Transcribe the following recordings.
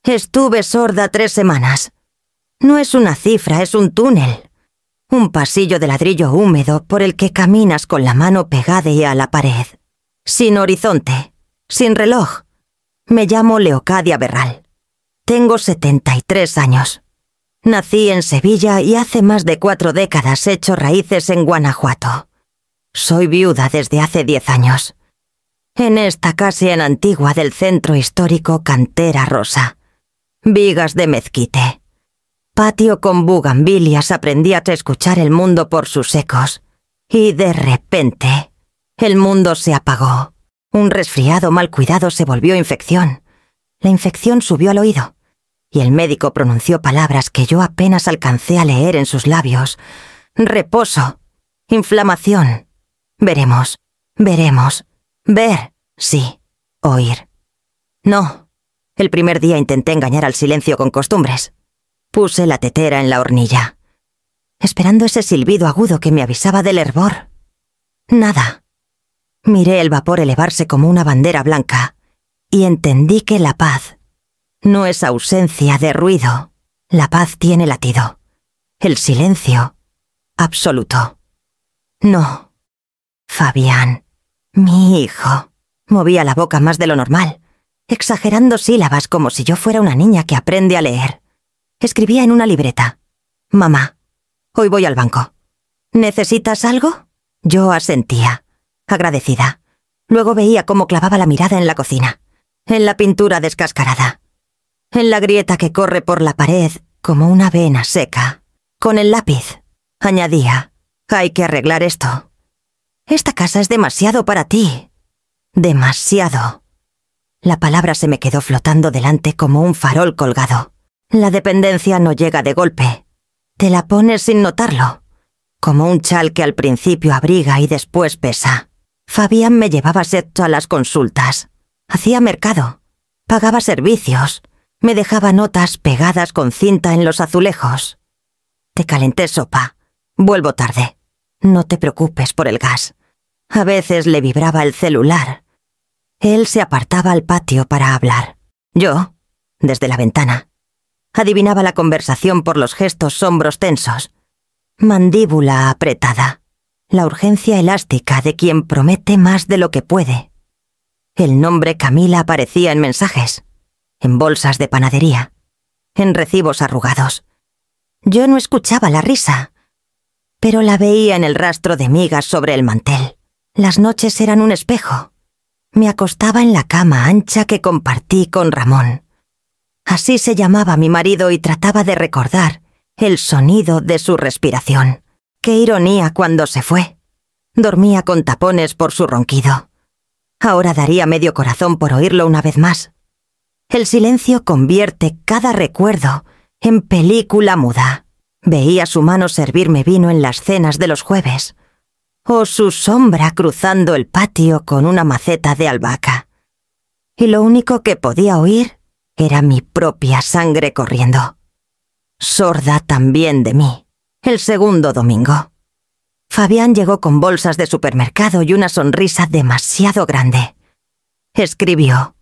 Estuve sorda 3 semanas. No es una cifra, es un túnel. Un pasillo de ladrillo húmedo por el que caminas con la mano pegada a la pared. Sin horizonte, sin reloj. Me llamo Leocadia Berral. Tengo 73 años. Nací en Sevilla y hace más de 4 décadas he hecho raíces en Guanajuato. Soy viuda desde hace 10 años. En esta casa antigua del centro histórico Cantera Rosa. Vigas de mezquite. Patio con bugambilias, aprendí a escuchar el mundo por sus ecos. Y de repente, el mundo se apagó. Un resfriado mal cuidado se volvió infección. La infección subió al oído. Y el médico pronunció palabras que yo apenas alcancé a leer en sus labios. Reposo. Inflamación. Veremos. Veremos. Ver. Sí. Oír. No. El primer día intenté engañar al silencio con costumbres. Puse la tetera en la hornilla, esperando ese silbido agudo que me avisaba del hervor. Nada. Miré el vapor elevarse como una bandera blanca y entendí que la paz no es ausencia de ruido. La paz tiene latido. El silencio absoluto. No. Fabián, mi hijo. Movía la boca más de lo normal, exagerando sílabas como si yo fuera una niña que aprende a leer. Escribía en una libreta. Mamá, hoy voy al banco. ¿Necesitas algo? Yo asentía, agradecida. Luego veía cómo clavaba la mirada en la cocina, en la pintura descascarada, en la grieta que corre por la pared como una vena seca. Con el lápiz, añadía, hay que arreglar esto. Esta casa es demasiado para ti. Demasiado. La palabra se me quedó flotando delante como un farol colgado. La dependencia no llega de golpe. Te la pones sin notarlo. Como un chal que al principio abriga y después pesa. Fabián me llevaba sexto a las consultas. Hacía mercado. Pagaba servicios. Me dejaba notas pegadas con cinta en los azulejos. Te calenté sopa. Vuelvo tarde. No te preocupes por el gas. A veces le vibraba el celular. Él se apartaba al patio para hablar. Yo, desde la ventana, adivinaba la conversación por los gestos, hombros tensos. Mandíbula apretada. La urgencia elástica de quien promete más de lo que puede. El nombre Camila aparecía en mensajes, en bolsas de panadería, en recibos arrugados. Yo no escuchaba la risa, pero la veía en el rastro de migas sobre el mantel. Las noches eran un espejo. Me acostaba en la cama ancha que compartí con Ramón. Así se llamaba mi marido y trataba de recordar el sonido de su respiración. Qué ironía cuando se fue. Dormía con tapones por su ronquido. Ahora daría medio corazón por oírlo una vez más. El silencio convierte cada recuerdo en película muda. Veía su mano servirme vino en las cenas de los jueves, o su sombra cruzando el patio con una maceta de albahaca. Y lo único que podía oír era mi propia sangre corriendo. Sorda también de mí. El segundo domingo. Fabián llegó con bolsas de supermercado y una sonrisa demasiado grande. Escribió: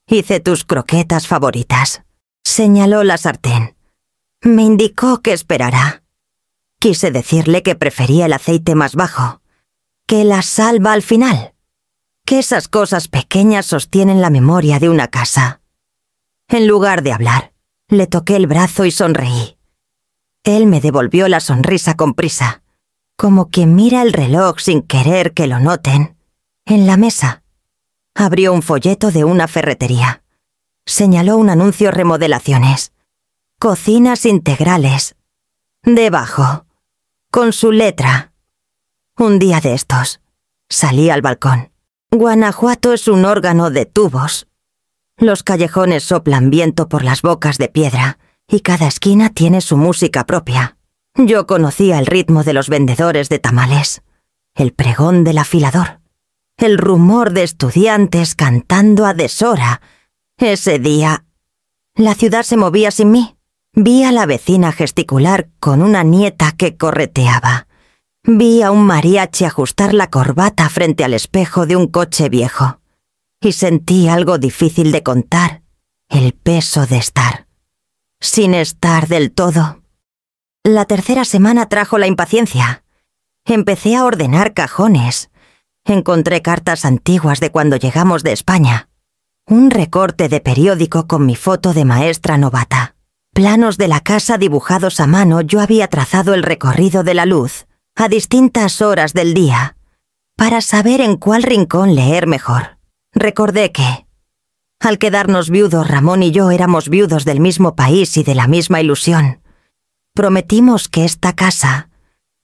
hice tus croquetas favoritas. Señaló la sartén. Me indicó que esperara. Quise decirle que prefería el aceite más bajo, que la sal va al final, que esas cosas pequeñas sostienen la memoria de una casa. En lugar de hablar, le toqué el brazo y sonreí. Él me devolvió la sonrisa con prisa, como quien mira el reloj sin querer que lo noten. En la mesa, abrió un folleto de una ferretería. Señaló un anuncio: remodelaciones. Cocinas integrales. Debajo, con su letra. Un día de estos, salí al balcón. Guanajuato es un órgano de tubos. Los callejones soplan viento por las bocas de piedra y cada esquina tiene su música propia. Yo conocía el ritmo de los vendedores de tamales, el pregón del afilador, el rumor de estudiantes cantando a deshora. Ese día, la ciudad se movía sin mí. Vi a la vecina gesticular con una nieta que correteaba. Vi a un mariachi ajustar la corbata frente al espejo de un coche viejo. Y sentí algo difícil de contar el peso de estar, sin estar del todo. La tercera semana trajo la impaciencia. Empecé a ordenar cajones. Encontré cartas antiguas de cuando llegamos de España. Un recorte de periódico con mi foto de maestra novata. Planos de la casa dibujados a mano. Yo había trazado el recorrido de la luz a distintas horas del día para saber en cuál rincón leer mejor. Recordé que, al quedarnos viudos, Ramón y yo éramos viudos del mismo país y de la misma ilusión. Prometimos que esta casa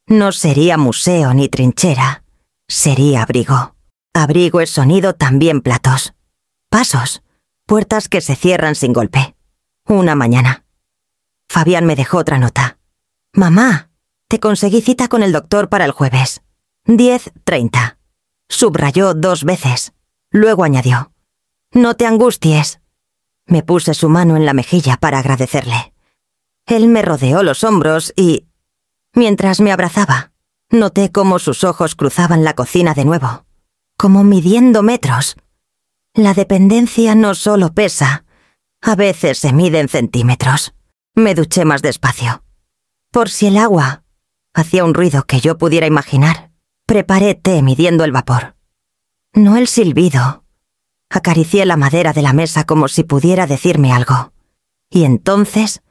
no sería museo ni trinchera, sería abrigo. Abrigo es sonido, también platos. Pasos, puertas que se cierran sin golpe. Una mañana. Fabián me dejó otra nota. «Mamá, te conseguí cita con el doctor para el jueves. 10:30. Subrayó 2 veces. Luego añadió: «No te angusties». Me puse su mano en la mejilla para agradecerle. Él me rodeó los hombros y, mientras me abrazaba, noté cómo sus ojos cruzaban la cocina de nuevo, como midiendo metros. La dependencia no solo pesa, a veces se mide en centímetros. Me duché más despacio. Por si el agua hacía un ruido que yo pudiera imaginar, preparé té midiendo el vapor. No el silbido. Acaricié la madera de la mesa como si pudiera decirme algo. Y entonces,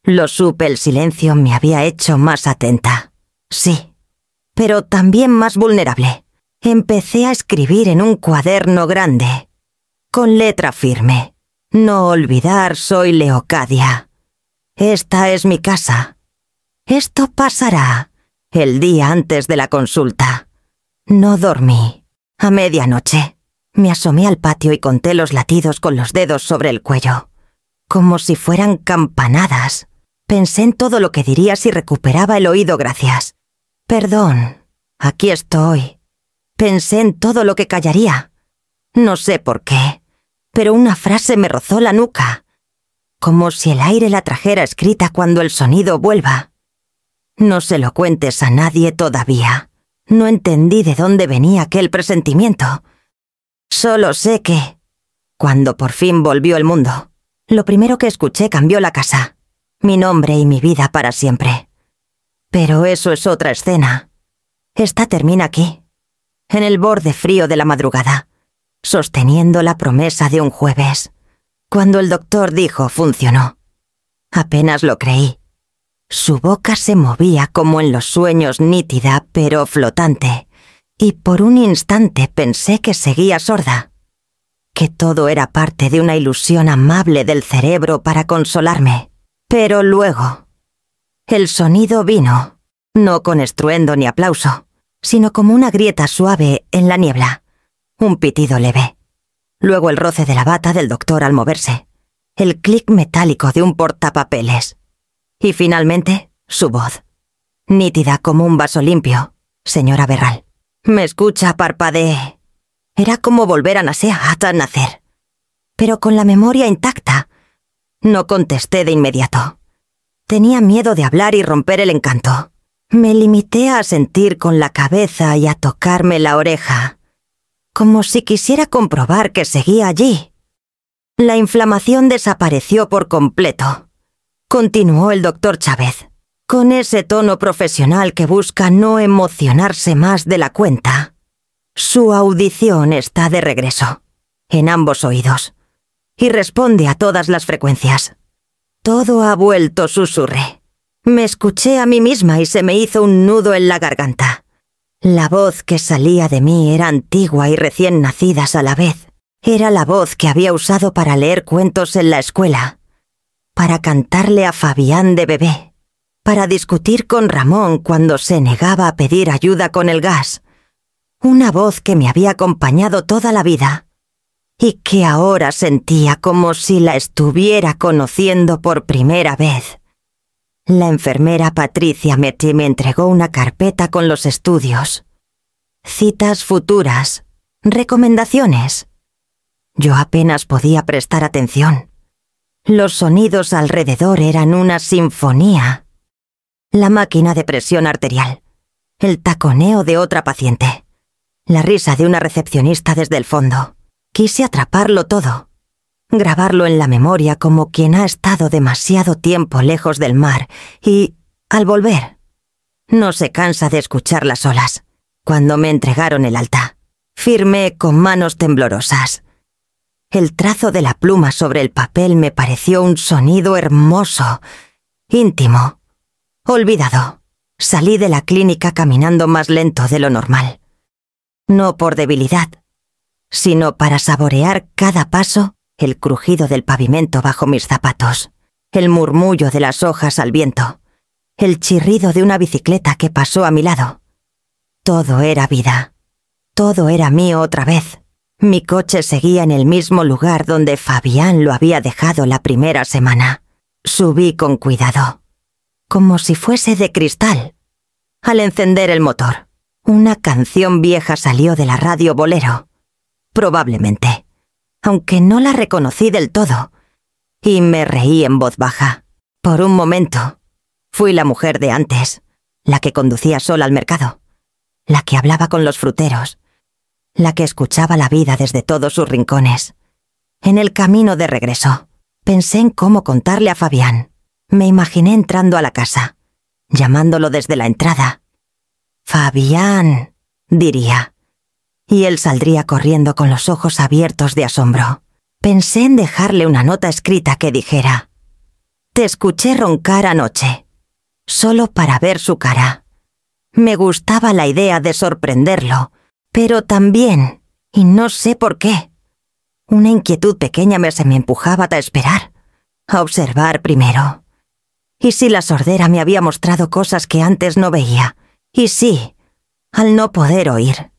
lo supe, el silencio me había hecho más atenta. Sí, pero también más vulnerable. Empecé a escribir en un cuaderno grande, con letra firme. No olvidar, soy Leocadia. Esta es mi casa. Esto pasará el día antes de la consulta. No dormí. A medianoche me asomé al patio y conté los latidos con los dedos sobre el cuello, como si fueran campanadas. Pensé en todo lo que diría si recuperaba el oído, gracias. Perdón, aquí estoy. Pensé en todo lo que callaría. No sé por qué, pero una frase me rozó la nuca, como si el aire la trajera escrita cuando el sonido vuelva. No se lo cuentes a nadie todavía. No entendí de dónde venía aquel presentimiento. Solo sé que, cuando por fin volvió el mundo, lo primero que escuché cambió la casa, mi nombre y mi vida para siempre. Pero eso es otra escena. Esta termina aquí, en el borde frío de la madrugada, sosteniendo la promesa de un jueves. Cuando el doctor dijo funcionó, apenas lo creí. Su boca se movía como en los sueños, nítida pero flotante, y por un instante pensé que seguía sorda, que todo era parte de una ilusión amable del cerebro para consolarme. Pero luego, el sonido vino, no con estruendo ni aplauso, sino como una grieta suave en la niebla, un pitido leve. Luego el roce de la bata del doctor al moverse, el clic metálico de un portapapeles. Y finalmente, su voz, nítida como un vaso limpio. Señora Berral, me escucha, parpadeé. Era como volver a nacer, pero con la memoria intacta. No contesté de inmediato. Tenía miedo de hablar y romper el encanto. Me limité a asentir con la cabeza y a tocarme la oreja, como si quisiera comprobar que seguía allí. La inflamación desapareció por completo. Continuó el doctor Chávez, con ese tono profesional que busca no emocionarse más de la cuenta. Su audición está de regreso, en ambos oídos, y responde a todas las frecuencias. Todo ha vuelto, susurré. Me escuché a mí misma y se me hizo un nudo en la garganta. La voz que salía de mí era antigua y recién nacidas a la vez. Era la voz que había usado para leer cuentos en la escuela, para cantarle a Fabián de bebé, para discutir con Ramón cuando se negaba a pedir ayuda con el gas. Una voz que me había acompañado toda la vida y que ahora sentía como si la estuviera conociendo por primera vez. La enfermera Patricia Metti me entregó una carpeta con los estudios, citas futuras, recomendaciones. Yo apenas podía prestar atención. Los sonidos alrededor eran una sinfonía. La máquina de presión arterial, el taconeo de otra paciente, la risa de una recepcionista desde el fondo. Quise atraparlo todo. grabarlo en la memoria como quien ha estado demasiado tiempo lejos del mar y, al volver, no se cansa de escuchar las olas. Cuando me entregaron el alta, firmé con manos temblorosas. El trazo de la pluma sobre el papel me pareció un sonido hermoso, íntimo, olvidado. Salí de la clínica caminando más lento de lo normal. No por debilidad, sino para saborear cada paso, el crujido del pavimento bajo mis zapatos, el murmullo de las hojas al viento, el chirrido de una bicicleta que pasó a mi lado. Todo era vida. Todo era mío otra vez. Mi coche seguía en el mismo lugar donde Fabián lo había dejado la primera semana. Subí con cuidado, como si fuese de cristal. Al encender el motor, una canción vieja salió de la radio bolero. Probablemente, aunque no la reconocí del todo, y me reí en voz baja. Por un momento, fui la mujer de antes, la que conducía sola al mercado, la que hablaba con los fruteros, la que escuchaba la vida desde todos sus rincones. En el camino de regreso, pensé en cómo contarle a Fabián. Me imaginé entrando a la casa, llamándolo desde la entrada. «Fabián», diría, y él saldría corriendo con los ojos abiertos de asombro. Pensé en dejarle una nota escrita que dijera: «Te escuché roncar anoche», solo para ver su cara. Me gustaba la idea de sorprenderlo, pero también, y no sé por qué, una inquietud pequeña se me empujaba a esperar, a observar primero. ¿Y si la sordera me había mostrado cosas que antes no veía? Y sí, al no poder oír.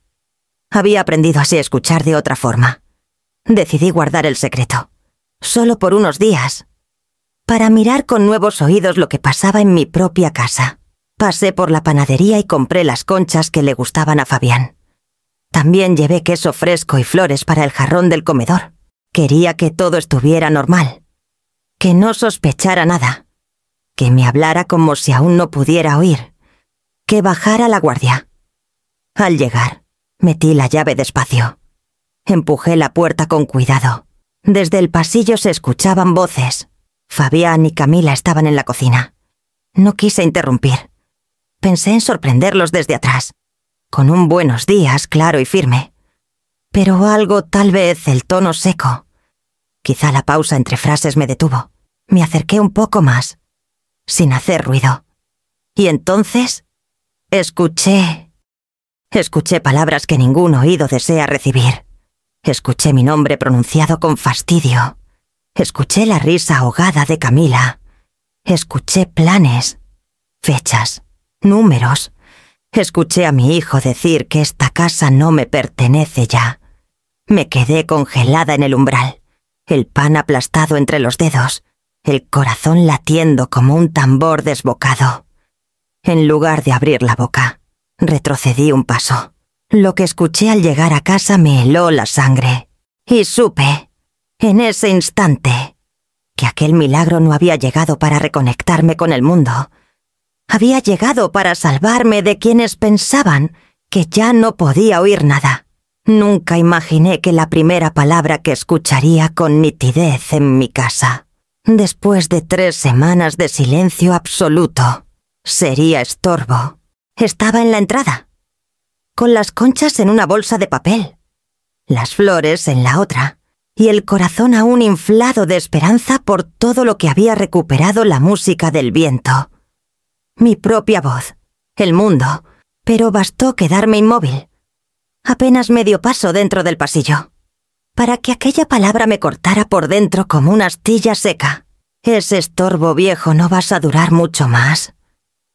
Había aprendido así a escuchar de otra forma. Decidí guardar el secreto, solo por unos días, para mirar con nuevos oídos lo que pasaba en mi propia casa. Pasé por la panadería y compré las conchas que le gustaban a Fabián. También llevé queso fresco y flores para el jarrón del comedor. Quería que todo estuviera normal, que no sospechara nada, que me hablara como si aún no pudiera oír, que bajara la guardia. Al llegar, metí la llave despacio. Empujé la puerta con cuidado. Desde el pasillo se escuchaban voces. Fabián y Camila estaban en la cocina. No quise interrumpir. Pensé en sorprenderlos desde atrás, con un buenos días claro y firme. Pero algo, tal vez el tono seco. Quizá la pausa entre frases me detuvo. Me acerqué un poco más, sin hacer ruido. Y entonces, escuché palabras que ningún oído desea recibir. Escuché mi nombre pronunciado con fastidio. Escuché la risa ahogada de Camila. Escuché planes, fechas, números. Escuché a mi hijo decir que esta casa no me pertenece ya. Me quedé congelada en el umbral, el pan aplastado entre los dedos, el corazón latiendo como un tambor desbocado. En lugar de abrir la boca, retrocedí un paso. Lo que escuché al llegar a casa me heló la sangre. Y supe, en ese instante, que aquel milagro no había llegado para reconectarme con el mundo. Había llegado para salvarme de quienes pensaban que ya no podía oír nada. Nunca imaginé que la primera palabra que escucharía con nitidez en mi casa, después de 3 semanas de silencio absoluto, sería estorbo. Estaba en la entrada, con las conchas en una bolsa de papel, las flores en la otra, y el corazón aún inflado de esperanza por todo lo que había recuperado la música del viento. Mi propia voz, el mundo, pero bastó quedarme inmóvil, apenas medio paso dentro del pasillo, para que aquella palabra me cortara por dentro como una astilla seca. «Ese estorbo viejo no vas a durar mucho más»,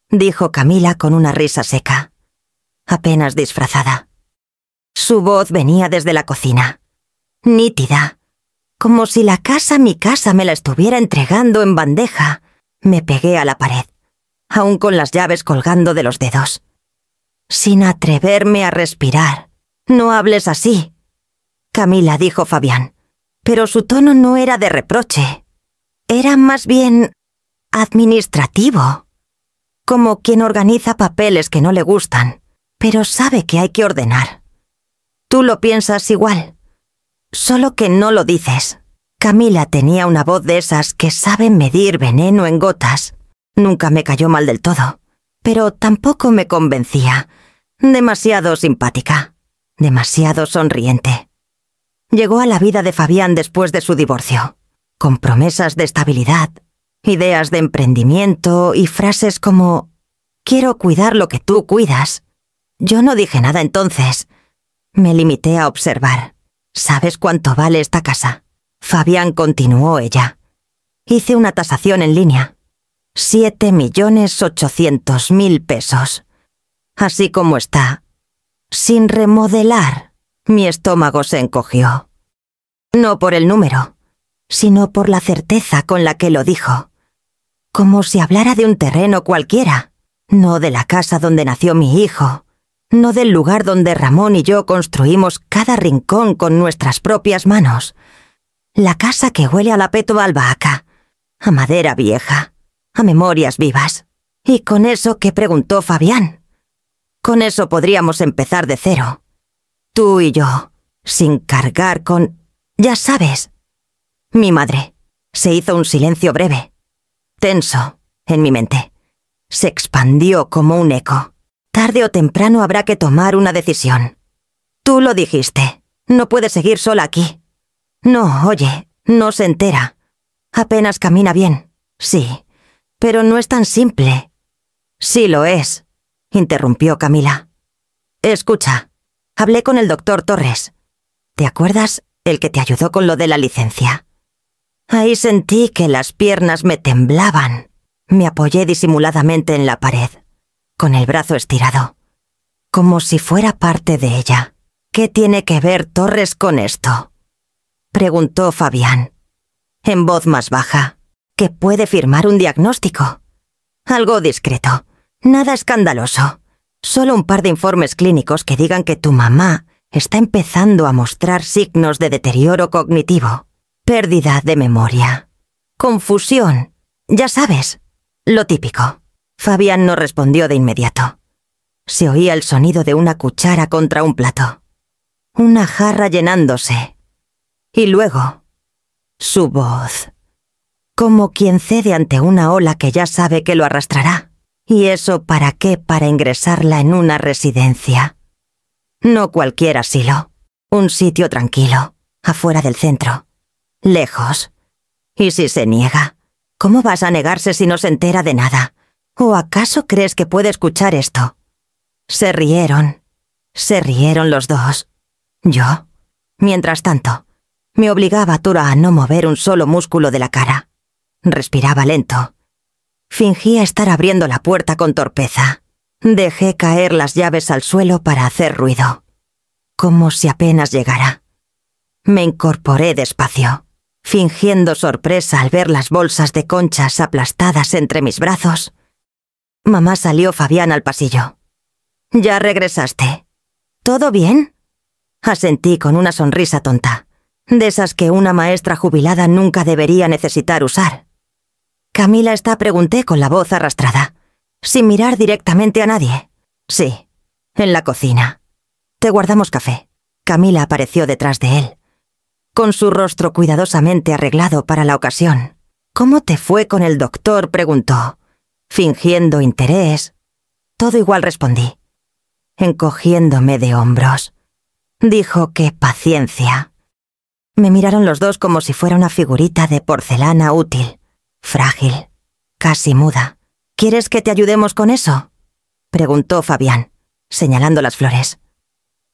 dijo Camila con una risa seca, apenas disfrazada. Su voz venía desde la cocina, nítida, como si mi casa me la estuviera entregando en bandeja. Me pegué a la pared, aún con las llaves colgando de los dedos, sin atreverme a respirar. «No hables así», Camila, dijo Fabián, pero su tono no era de reproche. Era más bien administrativo, como quien organiza papeles que no le gustan, pero sabe que hay que ordenar. «Tú lo piensas igual, solo que no lo dices». Camila tenía una voz de esas que saben medir veneno en gotas. Nunca me cayó mal del todo, pero tampoco me convencía. Demasiado simpática, demasiado sonriente. Llegó a la vida de Fabián después de su divorcio, con promesas de estabilidad, ideas de emprendimiento y frases como «Quiero cuidar lo que tú cuidas». Yo no dije nada entonces. Me limité a observar. «¿Sabes cuánto vale esta casa?». Fabián, continuó ella. Hice una tasación en línea. 7.800.000 pesos. Así como está. Sin remodelar. Mi estómago se encogió. No por el número, sino por la certeza con la que lo dijo. Como si hablara de un terreno cualquiera. No de la casa donde nació mi hijo. No del lugar donde Ramón y yo construimos cada rincón con nuestras propias manos. La casa que huele a la pétola albahaca, a madera vieja, a memorias vivas. Y con eso que preguntó Fabián. Con eso podríamos empezar de cero. Tú y yo, sin cargar con... Ya sabes. Mi madre. Se hizo un silencio breve, tenso, en mi mente. Se expandió como un eco. Tarde o temprano habrá que tomar una decisión. Tú lo dijiste. No puedes seguir sola aquí. No, oye, no se entera. Apenas camina bien, sí, pero no es tan simple. Sí lo es, interrumpió Camila. Escucha, hablé con el doctor Torres. ¿Te acuerdas? El que te ayudó con lo de la licencia. Ahí sentí que las piernas me temblaban. Me apoyé disimuladamente en la pared, con el brazo estirado, como si fuera parte de ella. ¿Qué tiene que ver Torres con esto?, preguntó Fabián, en voz más baja. ¿Que puede firmar un diagnóstico? Algo discreto, nada escandaloso. Solo un par de informes clínicos que digan que tu mamá está empezando a mostrar signos de deterioro cognitivo, pérdida de memoria, confusión, ya sabes, lo típico. Fabián no respondió de inmediato. Se oía el sonido de una cuchara contra un plato, una jarra llenándose. Y luego, su voz, como quien cede ante una ola que ya sabe que lo arrastrará. ¿Y eso para qué? Para ingresarla en una residencia. No cualquier asilo, un sitio tranquilo, afuera del centro, lejos. ¿Y si se niega? ¿Cómo vas a negarse si no se entera de nada? ¿O acaso crees que puede escuchar esto? Se rieron los dos. Yo, mientras tanto, me obligaba a Tura a no mover un solo músculo de la cara. Respiraba lento. Fingía estar abriendo la puerta con torpeza. Dejé caer las llaves al suelo para hacer ruido, como si apenas llegara. Me incorporé despacio, fingiendo sorpresa al ver las bolsas de conchas aplastadas entre mis brazos. Mamá salió Fabián al pasillo. «¿Ya regresaste? ¿Todo bien?», asentí con una sonrisa tonta, de esas que una maestra jubilada nunca debería necesitar usar. «Camila está», pregunté con la voz arrastrada, sin mirar directamente a nadie. «Sí, en la cocina. Te guardamos café». Camila apareció detrás de él, con su rostro cuidadosamente arreglado para la ocasión. «¿Cómo te fue con el doctor?», preguntó, fingiendo interés. «Todo igual», respondí, encogiéndome de hombros. Dijo que paciencia. Me miraron los dos como si fuera una figurita de porcelana útil, frágil, casi muda. «¿Quieres que te ayudemos con eso?», preguntó Fabián, señalando las flores.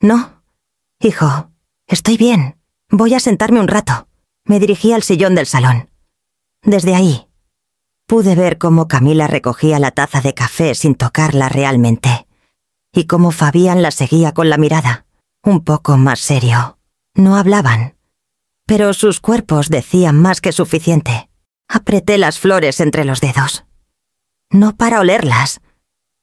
«No, hijo, estoy bien. Voy a sentarme un rato». Me dirigí al sillón del salón. Desde ahí, pude ver cómo Camila recogía la taza de café sin tocarla realmente, y cómo Fabián la seguía con la mirada, un poco más serio. No hablaban, pero sus cuerpos decían más que suficiente. Apreté las flores entre los dedos. No para olerlas,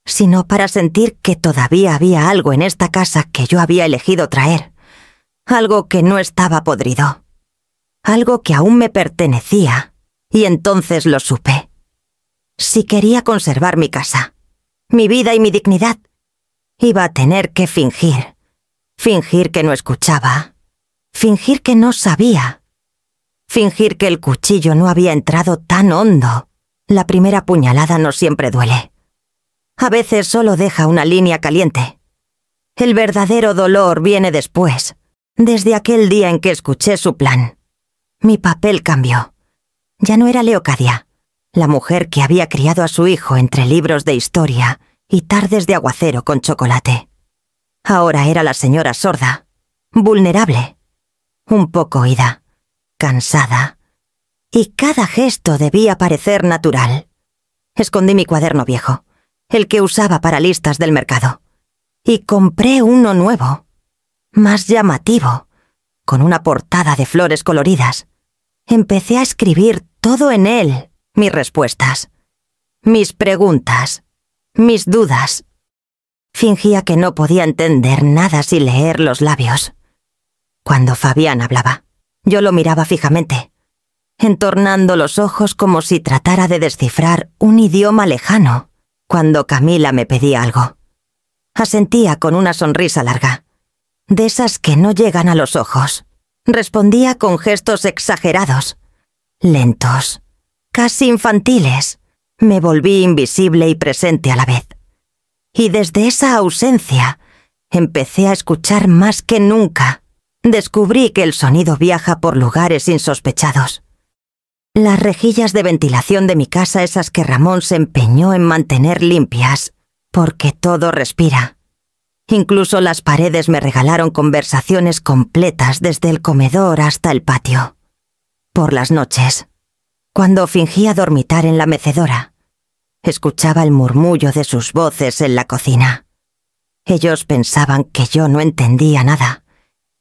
sino para sentir que todavía había algo en esta casa que yo había elegido traer. Algo que no estaba podrido. Algo que aún me pertenecía, y entonces lo supe. Si quería conservar mi casa, mi vida y mi dignidad, iba a tener que fingir. Fingir que no escuchaba. Fingir que no sabía. Fingir que el cuchillo no había entrado tan hondo. La primera puñalada no siempre duele. A veces solo deja una línea caliente. El verdadero dolor viene después, desde aquel día en que escuché su plan. Mi papel cambió. Ya no era Leocadia, la mujer que había criado a su hijo entre libros de historia y tardes de aguacero con chocolate. Ahora era la señora sorda, vulnerable, un poco oída, cansada, y cada gesto debía parecer natural. Escondí mi cuaderno viejo, el que usaba para listas del mercado, y compré uno nuevo, más llamativo, con una portada de flores coloridas. Empecé a escribir todo en él, mis respuestas, mis preguntas, mis dudas. Fingía que no podía entender nada sin leer los labios. Cuando Fabián hablaba, yo lo miraba fijamente, entornando los ojos como si tratara de descifrar un idioma lejano. Cuando Camila me pedía algo, asentía con una sonrisa larga, de esas que no llegan a los ojos. Respondía con gestos exagerados, lentos, casi infantiles. Me volví invisible y presente a la vez. Y desde esa ausencia, empecé a escuchar más que nunca. Descubrí que el sonido viaja por lugares insospechados. Las rejillas de ventilación de mi casa, esas que Ramón se empeñó en mantener limpias, porque todo respira. Incluso las paredes me regalaron conversaciones completas desde el comedor hasta el patio. Por las noches, cuando fingía dormitar en la mecedora, escuchaba el murmullo de sus voces en la cocina. Ellos pensaban que yo no entendía nada,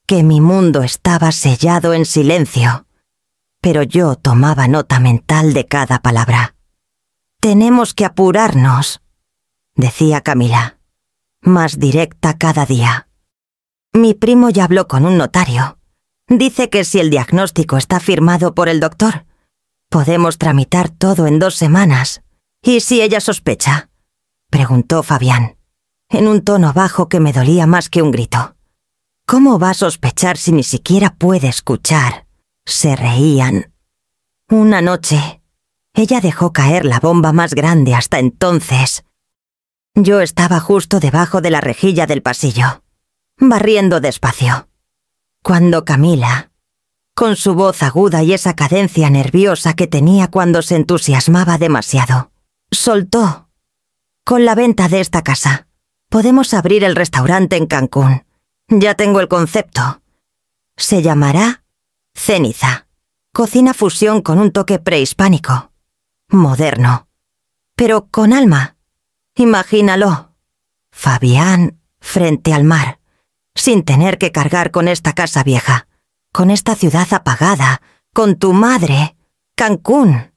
que mi mundo estaba sellado en silencio, pero yo tomaba nota mental de cada palabra. «Tenemos que apurarnos», decía Camila, más directa cada día. «Mi primo ya habló con un notario. Dice que si el diagnóstico está firmado por el doctor, podemos tramitar todo en 2 semanas. ¿Y si ella sospecha?», preguntó Fabián, en un tono bajo que me dolía más que un grito. «¿Cómo va a sospechar si ni siquiera puede escuchar?». Se reían. Una noche, ella dejó caer la bomba más grande hasta entonces. Yo estaba justo debajo de la rejilla del pasillo, barriendo despacio, cuando Camila, con su voz aguda y esa cadencia nerviosa que tenía cuando se entusiasmaba demasiado, soltó: «Con la venta de esta casa, podemos abrir el restaurante en Cancún. Ya tengo el concepto. Se llamará Ceniza. Cocina fusión con un toque prehispánico. Moderno. Pero con alma. Imagínalo. Fabián frente al mar, sin tener que cargar con esta casa vieja, con esta ciudad apagada, con tu madre. Cancún.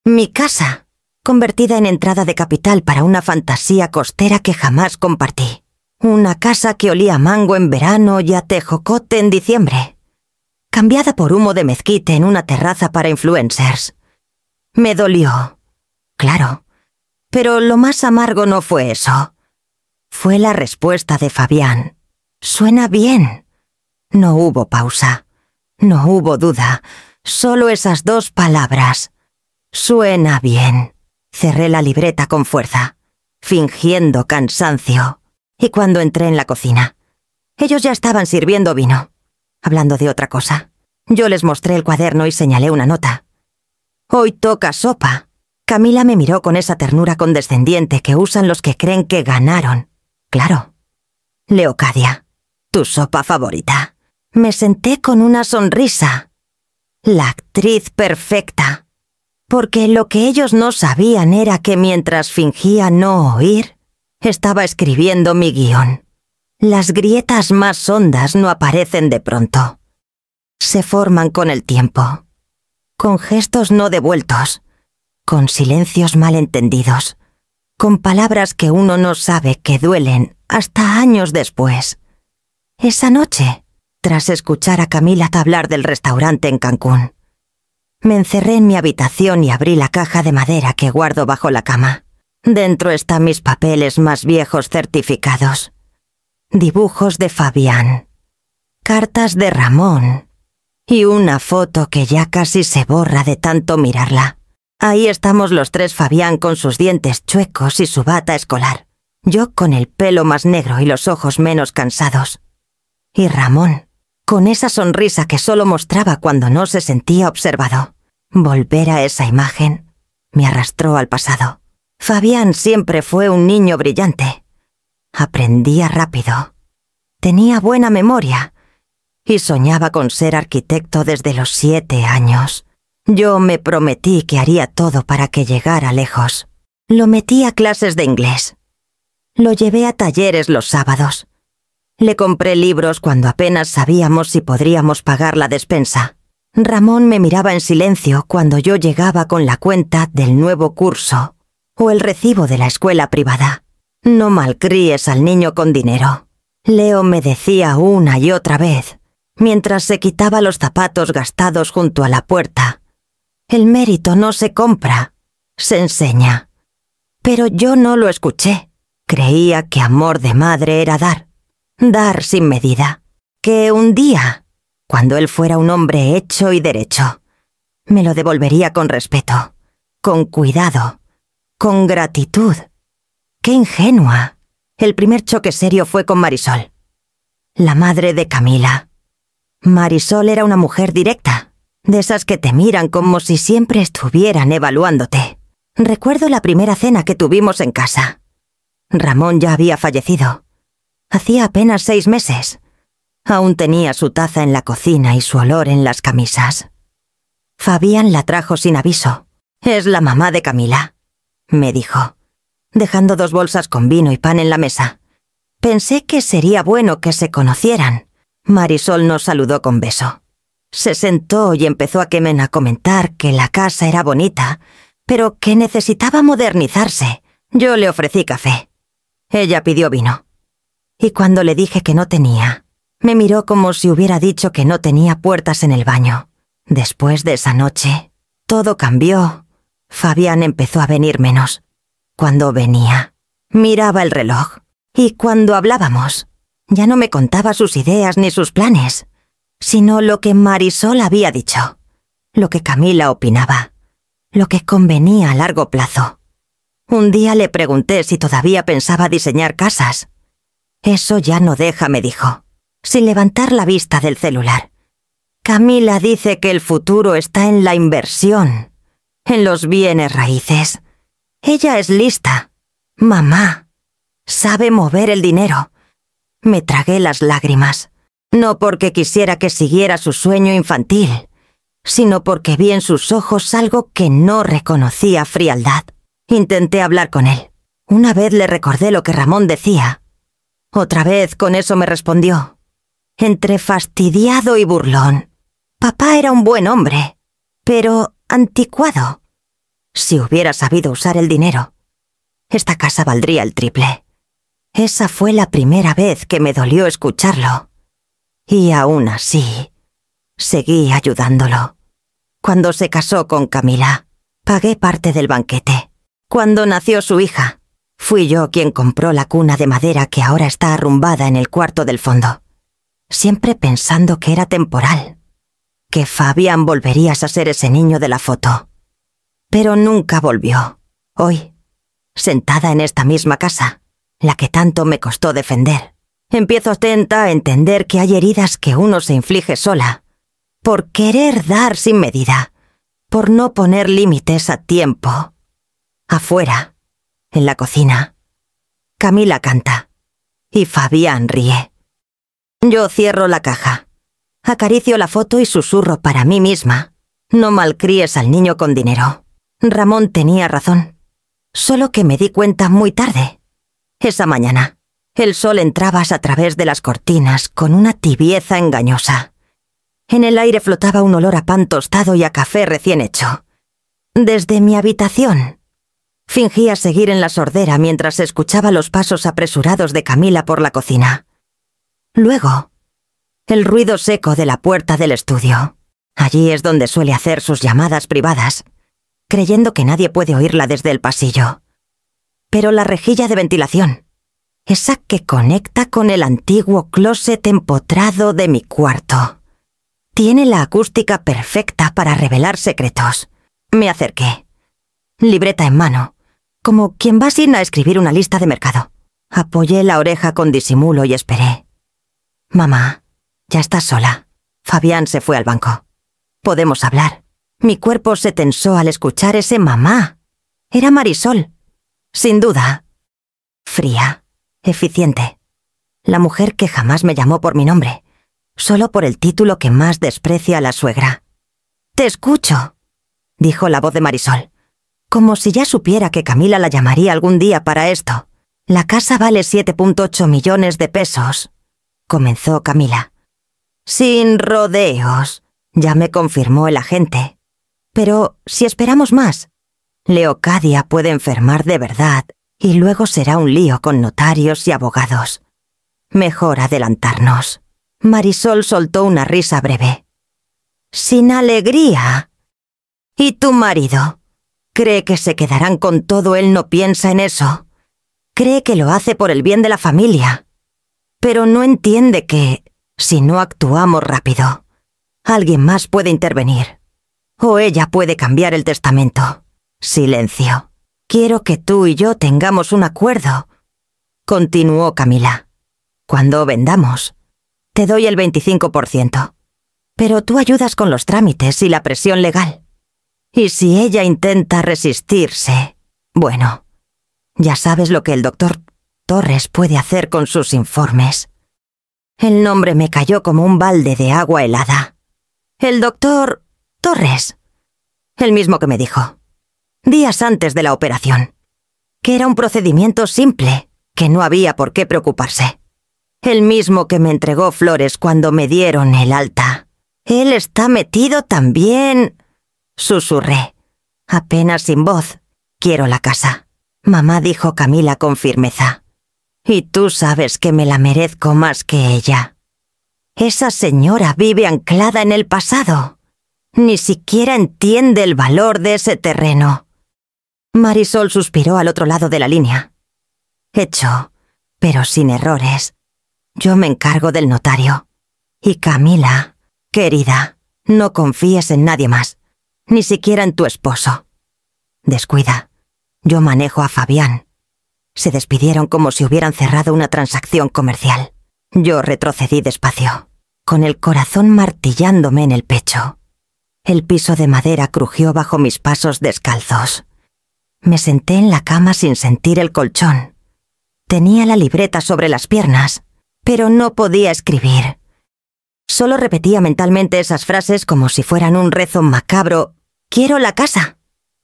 Mi casa, convertida en entrada de capital para una fantasía costera que jamás compartí. Una casa que olía a mango en verano y a tejocote en diciembre. Cambiada por humo de mezquite en una terraza para influencers. Me dolió, claro, pero lo más amargo no fue eso. Fue la respuesta de Fabián. «Suena bien». No hubo pausa, no hubo duda, solo esas 2 palabras. «Suena bien». Cerré la libreta con fuerza, fingiendo cansancio, y cuando entré en la cocina, ellos ya estaban sirviendo vino, hablando de otra cosa. Yo les mostré el cuaderno y señalé una nota. «Hoy toca sopa». Camila me miró con esa ternura condescendiente que usan los que creen que ganaron. Claro. «Leocadia, tu sopa favorita». Me senté con una sonrisa. La actriz perfecta. Porque lo que ellos no sabían era que mientras fingía no oír, estaba escribiendo mi guión. Las grietas más hondas no aparecen de pronto. Se forman con el tiempo, con gestos no devueltos, con silencios malentendidos, con palabras que uno no sabe que duelen hasta años después. Esa noche, tras escuchar a Camila hablar del restaurante en Cancún, me encerré en mi habitación y abrí la caja de madera que guardo bajo la cama. Dentro están mis papeles más viejos certificados. Dibujos de Fabián, cartas de Ramón y una foto que ya casi se borra de tanto mirarla. Ahí estamos los tres Fabián con sus dientes chuecos y su bata escolar. Yo con el pelo más negro y los ojos menos cansados. Y Ramón, con esa sonrisa que solo mostraba cuando no se sentía observado. Volver a esa imagen me arrastró al pasado. Fabián siempre fue un niño brillante. Aprendía rápido. Tenía buena memoria. Y soñaba con ser arquitecto desde los 7 años. Yo me prometí que haría todo para que llegara lejos. Lo metí a clases de inglés. Lo llevé a talleres los sábados. Le compré libros cuando apenas sabíamos si podríamos pagar la despensa. Ramón me miraba en silencio cuando yo llegaba con la cuenta del nuevo curso o el recibo de la escuela privada. No malcríes al niño con dinero. Leo me decía una y otra vez, mientras se quitaba los zapatos gastados junto a la puerta. El mérito no se compra, se enseña. Pero yo no lo escuché. Creía que amor de madre era dar sin medida. Que un día, cuando él fuera un hombre hecho y derecho, me lo devolvería con respeto, con cuidado, con gratitud. ¡Qué ingenua! El primer choque serio fue con Marisol, la madre de Camila. Marisol era una mujer directa, de esas que te miran como si siempre estuvieran evaluándote. Recuerdo la primera cena que tuvimos en casa. Ramón ya había fallecido. Hacía apenas 6 meses. Aún tenía su taza en la cocina y su olor en las camisas. Fabián la trajo sin aviso. «Es la mamá de Camila», me dijo, dejando 2 bolsas con vino y pan en la mesa. Pensé que sería bueno que se conocieran. Marisol nos saludó con beso. Se sentó y empezó a comentar que la casa era bonita, pero que necesitaba modernizarse. Yo le ofrecí café. Ella pidió vino. Y cuando le dije que no tenía, me miró como si hubiera dicho que no tenía puertas en el baño. Después de esa noche, todo cambió. Fabián empezó a venir menos. Cuando venía, miraba el reloj. Y cuando hablábamos, ya no me contaba sus ideas ni sus planes, sino lo que Marisol había dicho, lo que Camila opinaba, lo que convenía a largo plazo. Un día le pregunté si todavía pensaba diseñar casas. «Eso ya no deja», me dijo, sin levantar la vista del celular. «Camila dice que el futuro está en la inversión, en los bienes raíces. Ella es lista. Mamá sabe mover el dinero». Me tragué las lágrimas, no porque quisiera que siguiera su sueño infantil, sino porque vi en sus ojos algo que no reconocía frialdad. Intenté hablar con él. Una vez le recordé lo que Ramón decía. Otra vez con eso me respondió, entre fastidiado y burlón. Papá era un buen hombre, pero anticuado. Si hubiera sabido usar el dinero, esta casa valdría el triple. Esa fue la primera vez que me dolió escucharlo. Y aún así, seguí ayudándolo. Cuando se casó con Camila, pagué parte del banquete. Cuando nació su hija, fui yo quien compró la cuna de madera que ahora está arrumbada en el cuarto del fondo. Siempre pensando que era temporal, que Fabián volvería a ser ese niño de la foto. Pero nunca volvió. Hoy, sentada en esta misma casa, la que tanto me costó defender, empiezo atenta a entender que hay heridas que uno se inflige sola, por querer dar sin medida, por no poner límites a tiempo. Afuera, en la cocina, Camila canta y Fabián ríe. Yo cierro la caja, acaricio la foto y susurro para mí misma: no malcríes al niño con dinero. Ramón tenía razón, solo que me di cuenta muy tarde. Esa mañana, el sol entraba a través de las cortinas con una tibieza engañosa. En el aire flotaba un olor a pan tostado y a café recién hecho. Desde mi habitación, fingía seguir en la sordera mientras escuchaba los pasos apresurados de Camila por la cocina. Luego, el ruido seco de la puerta del estudio. Allí es donde suele hacer sus llamadas privadas, creyendo que nadie puede oírla desde el pasillo. Pero la rejilla de ventilación, esa que conecta con el antiguo closet empotrado de mi cuarto, Tiene la acústica perfecta para revelar secretos. Me acerqué, libreta en mano, como quien va sin a escribir una lista de mercado. Apoyé la oreja con disimulo y esperé. Mamá, ya estás sola. Fabián se fue al banco. Podemos hablar. Mi cuerpo se tensó al escuchar ese mamá. Era Marisol. Sin duda. Fría, eficiente. La mujer que jamás me llamó por mi nombre, solo por el título que más desprecia a la suegra. «Te escucho», dijo la voz de Marisol, como si ya supiera que Camila la llamaría algún día para esto. «La casa vale 7,8 millones de pesos», comenzó Camila. «Sin rodeos», ya me confirmó el agente. «Pero si esperamos más, Leocadia puede enfermar de verdad y luego será un lío con notarios y abogados. Mejor adelantarnos». Marisol soltó una risa breve. «Sin alegría. ¿Y tu marido? ¿Cree que se quedarán con todo? Él no piensa en eso. Cree que lo hace por el bien de la familia. Pero no entiende que, si no actuamos rápido, alguien más puede intervenir. O ella puede cambiar el testamento». Silencio. «Quiero que tú y yo tengamos un acuerdo», continuó Camila. «Cuando vendamos, te doy el 25%. Pero tú ayudas con los trámites y la presión legal. Y si ella intenta resistirse, bueno, ya sabes lo que el doctor Torres puede hacer con sus informes». El nombre me cayó como un balde de agua helada. «El doctor Torres», el mismo que me dijo, días antes de la operación, que era un procedimiento simple, que no había por qué preocuparse. El mismo que me entregó flores cuando me dieron el alta. «Él está metido también», susurré, apenas sin voz. «Quiero la casa», mamá dijo Camila con firmeza. «Y tú sabes que me la merezco más que ella. Esa señora vive anclada en el pasado. Ni siquiera entiende el valor de ese terreno». Marisol suspiró al otro lado de la línea. «Hecho, pero sin errores. Yo me encargo del notario. Y Camila, querida, no confíes en nadie más, ni siquiera en tu esposo. Descuida, yo manejo a Fabián». Se despidieron como si hubieran cerrado una transacción comercial. Yo retrocedí despacio, con el corazón martillándome en el pecho. El piso de madera crujió bajo mis pasos descalzos. Me senté en la cama sin sentir el colchón. Tenía la libreta sobre las piernas, pero no podía escribir. Solo repetía mentalmente esas frases como si fueran un rezo macabro. «Quiero la casa.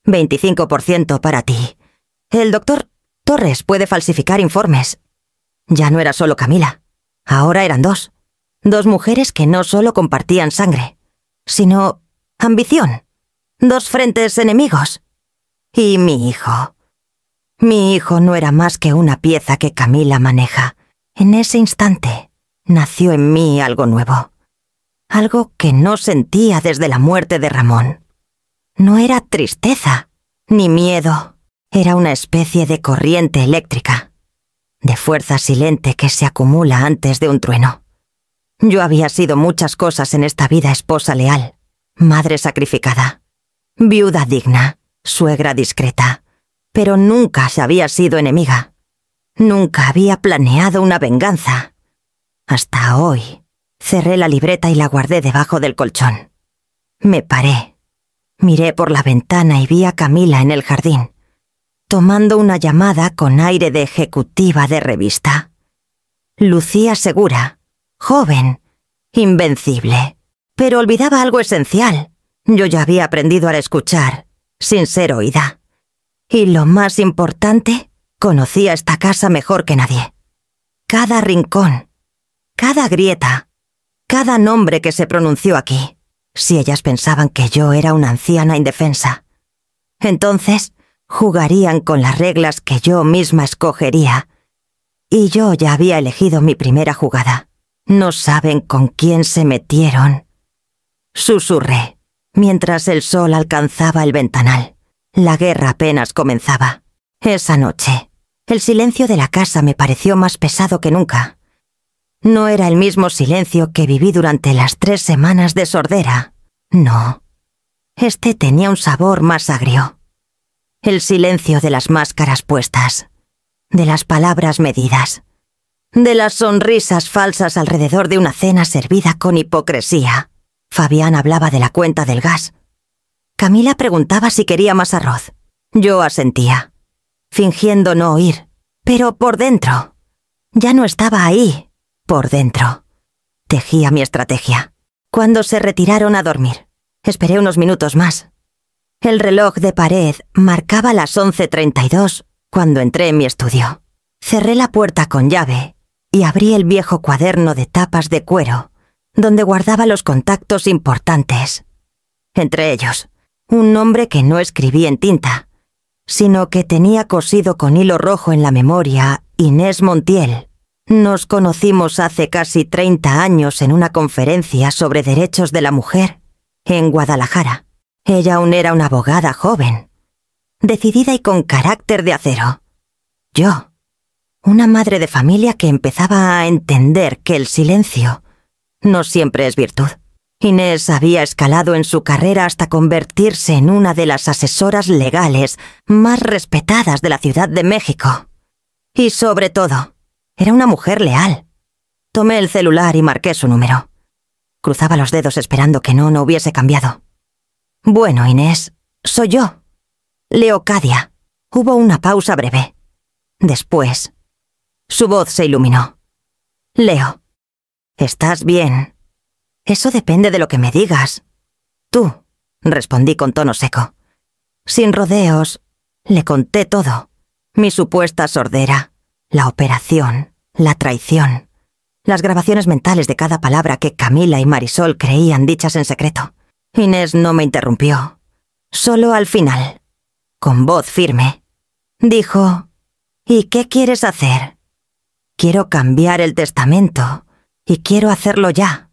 25% para ti. El doctor Torres puede falsificar informes». Ya no era solo Camila. Ahora eran dos. Dos mujeres que no solo compartían sangre, sino ambición. Dos frentes enemigos. Y mi hijo. Mi hijo no era más que una pieza que Camila maneja. En ese instante nació en mí algo nuevo. Algo que no sentía desde la muerte de Ramón. No era tristeza, ni miedo. Era una especie de corriente eléctrica, de fuerza silente que se acumula antes de un trueno. Yo había sido muchas cosas en esta vida: esposa leal, madre sacrificada, viuda digna, suegra discreta, pero nunca había sido enemiga. Nunca había planeado una venganza. Hasta hoy. Cerré la libreta y la guardé debajo del colchón. Me paré. Miré por la ventana y vi a Camila en el jardín, tomando una llamada con aire de ejecutiva de revista. Lucía segura, joven, invencible, pero olvidaba algo esencial. Yo ya había aprendido a escuchar, sin ser oída. Y lo más importante, conocía esta casa mejor que nadie. Cada rincón, cada grieta, cada nombre que se pronunció aquí. Si ellas pensaban que yo era una anciana indefensa, entonces jugarían con las reglas que yo misma escogería. Y yo ya había elegido mi primera jugada. No saben con quién se metieron. Susurré, mientras el sol alcanzaba el ventanal. La guerra apenas comenzaba. Esa noche, el silencio de la casa me pareció más pesado que nunca. No era el mismo silencio que viví durante las 3 semanas de sordera. No. Este tenía un sabor más agrio. El silencio de las máscaras puestas, de las palabras medidas, de las sonrisas falsas alrededor de una cena servida con hipocresía. Fabián hablaba de la cuenta del gas. Camila preguntaba si quería más arroz. Yo asentía, fingiendo no oír, pero por dentro. Ya no estaba ahí, por dentro. Tejía mi estrategia. Cuando se retiraron a dormir, esperé unos minutos más. El reloj de pared marcaba las 11:32 cuando entré en mi estudio. Cerré la puerta con llave y abrí el viejo cuaderno de tapas de cuero, donde guardaba los contactos importantes. Entre ellos, un nombre que no escribí en tinta, sino que tenía cosido con hilo rojo en la memoria: Inés Montiel. Nos conocimos hace casi 30 años en una conferencia sobre derechos de la mujer en Guadalajara. Ella aún era una abogada joven, decidida y con carácter de acero. Yo, una madre de familia que empezaba a entender que el silencio no siempre es virtud. Inés había escalado en su carrera hasta convertirse en una de las asesoras legales más respetadas de la Ciudad de México. Y sobre todo, era una mujer leal. Tomé el celular y marqué su número. Cruzaba los dedos esperando que no hubiese cambiado. Bueno, Inés, soy yo. Leocadia. Hubo una pausa breve. Después, su voz se iluminó. Leo, ¿estás bien? Eso depende de lo que me digas. Tú, respondí con tono seco. Sin rodeos, le conté todo. Mi supuesta sordera, la operación, la traición, las grabaciones mentales de cada palabra que Camila y Marisol creían dichas en secreto. Inés no me interrumpió. Solo al final, con voz firme, dijo: ¿y qué quieres hacer? Quiero cambiar el testamento y quiero hacerlo ya,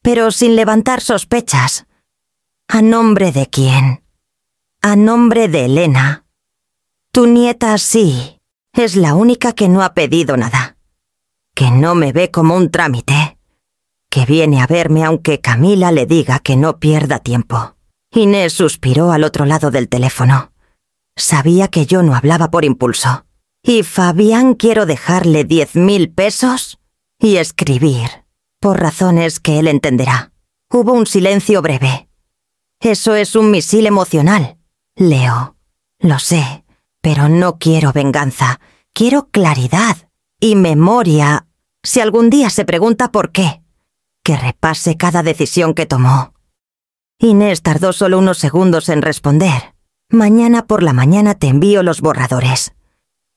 pero sin levantar sospechas. ¿A nombre de quién? A nombre de Elena. Tu nieta sí, es la única que no ha pedido nada, que no me ve como un trámite, que viene a verme aunque Camila le diga que no pierda tiempo. Inés suspiró al otro lado del teléfono. Sabía que yo no hablaba por impulso. ¿Y Fabián quiero dejarle 10,000 pesos? Y escribir, por razones que él entenderá. Hubo un silencio breve. Eso es un misil emocional, Leo. Lo sé, pero no quiero venganza. Quiero claridad y memoria. Si algún día se pregunta por qué, que repase cada decisión que tomó. Inés tardó solo unos segundos en responder. Mañana por la mañana te envío los borradores.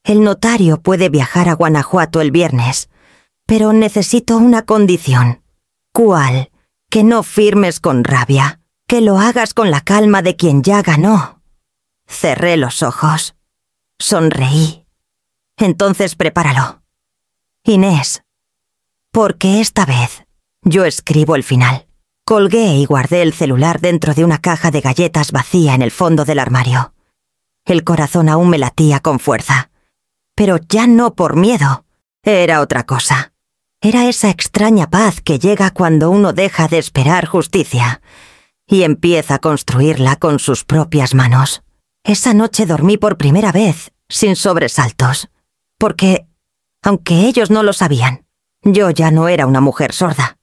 El notario puede viajar a Guanajuato el viernes, pero necesito una condición. ¿Cuál? Que no firmes con rabia, que lo hagas con la calma de quien ya ganó. Cerré los ojos. Sonreí. Entonces prepáralo. Inés, porque esta vez yo escribo el final. Colgué y guardé el celular dentro de una caja de galletas vacía en el fondo del armario. El corazón aún me latía con fuerza. Pero ya no por miedo. Era otra cosa. Era esa extraña paz que llega cuando uno deja de esperar justicia y empieza a construirla con sus propias manos. Esa noche dormí por primera vez, sin sobresaltos. Porque, aunque ellos no lo sabían, yo ya no era una mujer sorda.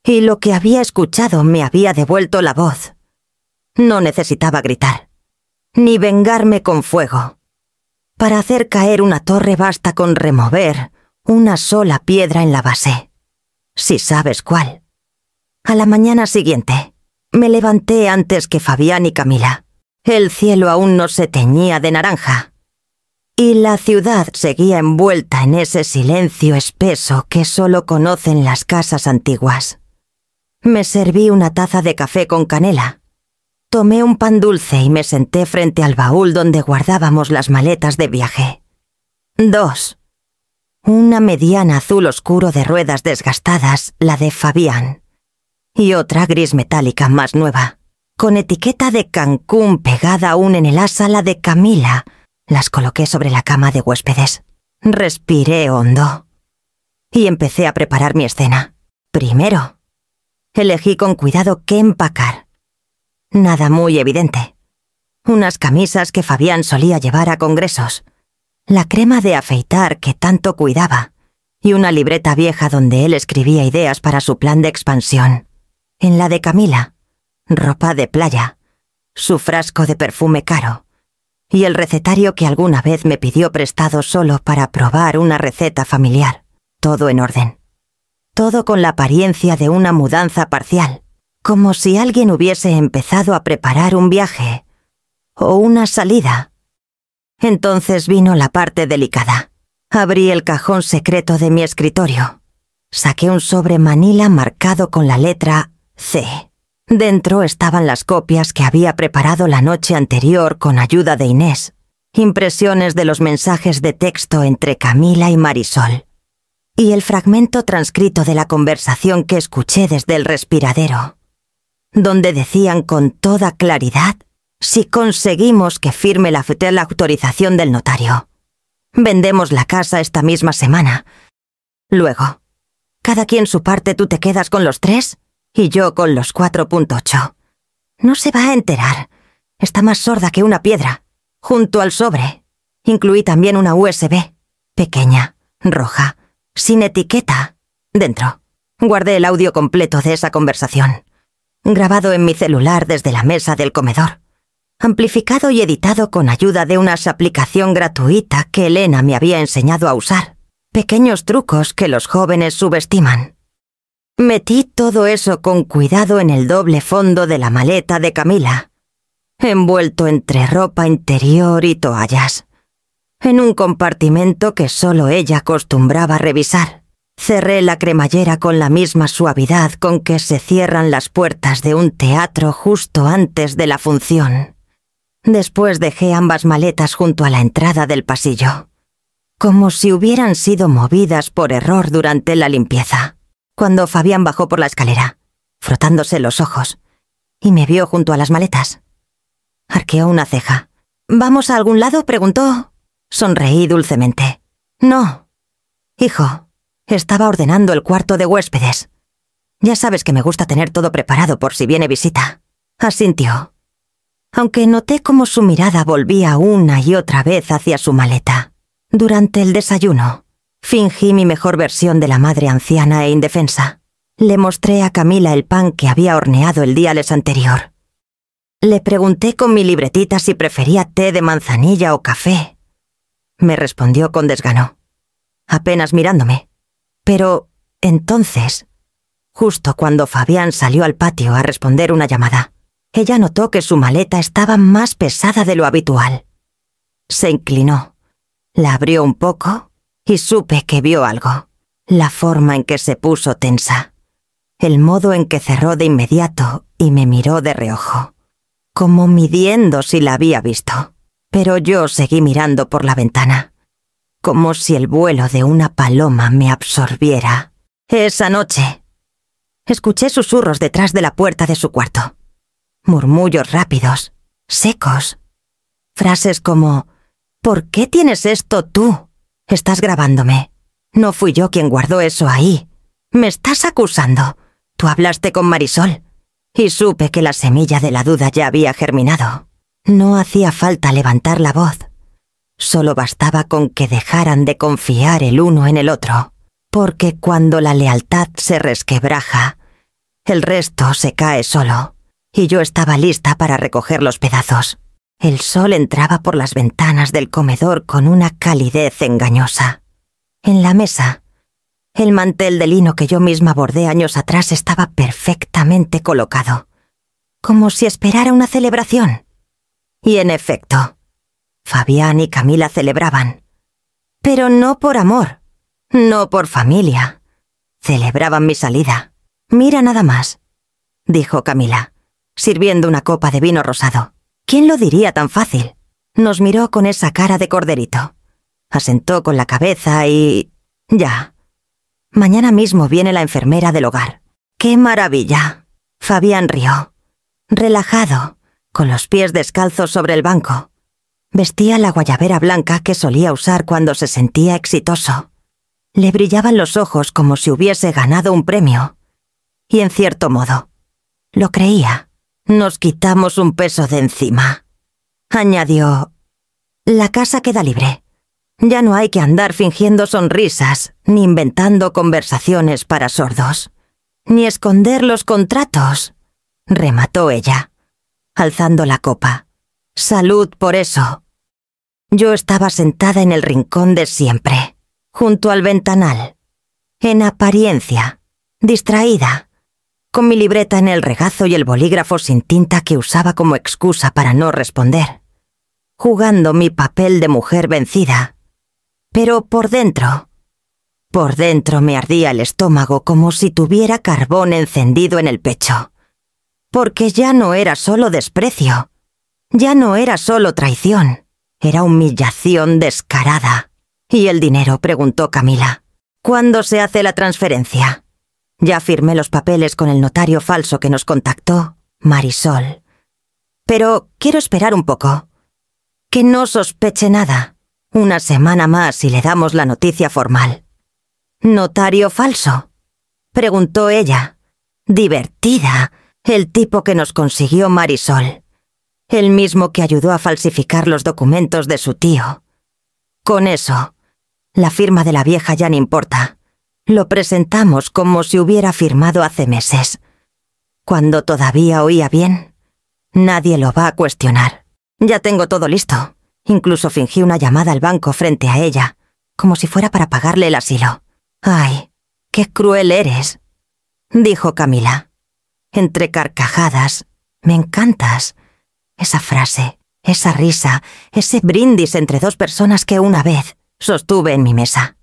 Y lo que había escuchado me había devuelto la voz. No necesitaba gritar, ni vengarme con fuego. Para hacer caer una torre basta con remover una sola piedra en la base. Si sabes cuál. A la mañana siguiente, me levanté antes que Fabián y Camila. El cielo aún no se teñía de naranja. Y la ciudad seguía envuelta en ese silencio espeso que solo conocen las casas antiguas. Me serví una taza de café con canela. Tomé un pan dulce y me senté frente al baúl donde guardábamos las maletas de viaje. 2. Una mediana azul oscuro de ruedas desgastadas, la de Fabián. Y otra gris metálica más nueva, con etiqueta de Cancún pegada aún en el asa, la de Camila. Las coloqué sobre la cama de huéspedes. Respiré hondo. y empecé a preparar mi escena. Primero, elegí con cuidado qué empacar. Nada muy evidente. Unas camisas que Fabián solía llevar a congresos, la crema de afeitar que tanto cuidaba y una libreta vieja donde él escribía ideas para su plan de expansión. En la de Camila, ropa de playa, su frasco de perfume caro y el recetario que alguna vez me pidió prestado solo para probar una receta familiar. Todo en orden. Todo con la apariencia de una mudanza parcial, como si alguien hubiese empezado a preparar un viaje o una salida. Entonces vino la parte delicada. Abrí el cajón secreto de mi escritorio. Saqué un sobre manila marcado con la letra C. Dentro estaban las copias que había preparado la noche anterior con ayuda de Inés, impresiones de los mensajes de texto entre Camila y Marisol, y el fragmento transcrito de la conversación que escuché desde el respiradero, donde decían con toda claridad si conseguimos que firme la autorización del notario. Vendemos la casa esta misma semana. Luego, cada quien su parte, tú te quedas con los 3 y yo con los 4.8. No se va a enterar. Está más sorda que una piedra. Junto al sobre, incluí también una USB, pequeña, roja, sin etiqueta, dentro. Guardé el audio completo de esa conversación, grabado en mi celular desde la mesa del comedor, amplificado y editado con ayuda de una aplicación gratuita que Elena me había enseñado a usar. Pequeños trucos que los jóvenes subestiman. Metí todo eso con cuidado en el doble fondo de la maleta de Camila, envuelto entre ropa interior y toallas, en un compartimento que solo ella acostumbraba revisar. Cerré la cremallera con la misma suavidad con que se cierran las puertas de un teatro justo antes de la función. Después dejé ambas maletas junto a la entrada del pasillo, como si hubieran sido movidas por error durante la limpieza. Cuando Fabián bajó por la escalera, frotándose los ojos, y me vio junto a las maletas, arqueó una ceja. ¿Vamos a algún lado?, preguntó. Sonreí dulcemente. No. Hijo, estaba ordenando el cuarto de huéspedes. Ya sabes que me gusta tener todo preparado por si viene visita. Asintió, aunque noté cómo su mirada volvía una y otra vez hacia su maleta. Durante el desayuno, fingí mi mejor versión de la madre anciana e indefensa. Le mostré a Camila el pan que había horneado el día anterior. Le pregunté con mi libretita si prefería té de manzanilla o café. Me respondió con desgano, apenas mirándome. Pero entonces, justo cuando Fabián salió al patio a responder una llamada, ella notó que su maleta estaba más pesada de lo habitual. Se inclinó, la abrió un poco y supe que vio algo. La forma en que se puso tensa, el modo en que cerró de inmediato y me miró de reojo, como midiendo si la había visto. Pero yo seguí mirando por la ventana, como si el vuelo de una paloma me absorbiera. Esa noche, escuché susurros detrás de la puerta de su cuarto. Murmullos rápidos, secos. Frases como: ¿por qué tienes esto tú? Estás grabándome. No fui yo quien guardó eso ahí. Me estás acusando. Tú hablaste con Marisol. Y supe que la semilla de la duda ya había germinado. No hacía falta levantar la voz. Solo bastaba con que dejaran de confiar el uno en el otro. Porque cuando la lealtad se resquebraja, el resto se cae solo. Y yo estaba lista para recoger los pedazos. El sol entraba por las ventanas del comedor con una calidez engañosa. En la mesa, el mantel de lino que yo misma bordé años atrás estaba perfectamente colocado, como si esperara una celebración. Y en efecto, Fabián y Camila celebraban. Pero no por amor, no por familia. Celebraban mi salida. Mira nada más, dijo Camila, sirviendo una copa de vino rosado. ¿Quién lo diría tan fácil? Nos miró con esa cara de corderito. Asentó con la cabeza y... ya. Mañana mismo viene la enfermera del hogar. ¡Qué maravilla! Fabián rió, relajado, con los pies descalzos sobre el banco. Vestía la guayabera blanca que solía usar cuando se sentía exitoso. Le brillaban los ojos como si hubiese ganado un premio. Y en cierto modo, lo creía. Nos quitamos un peso de encima. Añadió: la casa queda libre. Ya no hay que andar fingiendo sonrisas, ni inventando conversaciones para sordos, ni esconder los contratos, remató ella, alzando la copa. Salud por eso. Yo estaba sentada en el rincón de siempre, junto al ventanal, en apariencia, distraída, con mi libreta en el regazo y el bolígrafo sin tinta que usaba como excusa para no responder, jugando mi papel de mujer vencida. Pero por dentro me ardía el estómago como si tuviera carbón encendido en el pecho, porque ya no era solo desprecio, ya no era solo traición, era humillación descarada. ¿Y el dinero?, preguntó Camila. ¿Cuándo se hace la transferencia? Ya firmé los papeles con el notario falso que nos contactó, Marisol. Pero quiero esperar un poco. Que no sospeche nada. Una semana más y le damos la noticia formal. ¿Notario falso?, preguntó ella. Divertida, el tipo que nos consiguió Marisol. El mismo que ayudó a falsificar los documentos de su tío. Con eso, la firma de la vieja ya no importa. Lo presentamos como si hubiera firmado hace meses. Cuando todavía oía bien, nadie lo va a cuestionar. Ya tengo todo listo. Incluso fingí una llamada al banco frente a ella, como si fuera para pagarle el asilo. «Ay, qué cruel eres», dijo Camila. Entre carcajadas: «Me encantas». Esa frase, esa risa, ese brindis entre dos personas que una vez sostuve en mi mesa,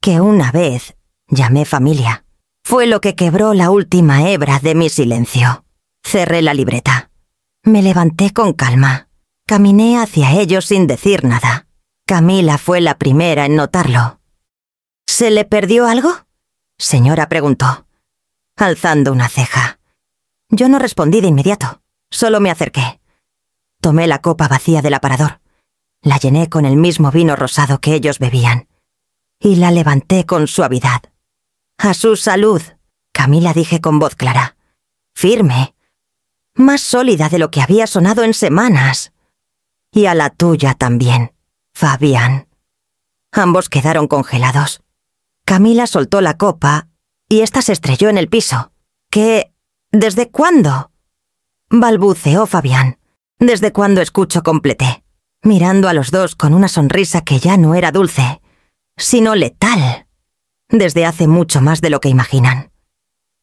que una vez llamé familia, fue lo que quebró la última hebra de mi silencio. Cerré la libreta. Me levanté con calma. Caminé hacia ellos sin decir nada. Camila fue la primera en notarlo. «¿Se le perdió algo?», señora preguntó, alzando una ceja. Yo no respondí de inmediato, solo me acerqué. Tomé la copa vacía del aparador. La llené con el mismo vino rosado que ellos bebían. Y la levanté con suavidad. «A su salud», Camila dije con voz clara. Firme. Más sólida de lo que había sonado en semanas. «Y a la tuya también, Fabián». Ambos quedaron congelados. Camila soltó la copa y ésta se estrelló en el piso. «¿Qué? ¿Desde cuándo?», balbuceó Fabián. «¿Desde cuándo escucho?», completé, mirando a los dos con una sonrisa que ya no era dulce, sino letal. Desde hace mucho más de lo que imaginan.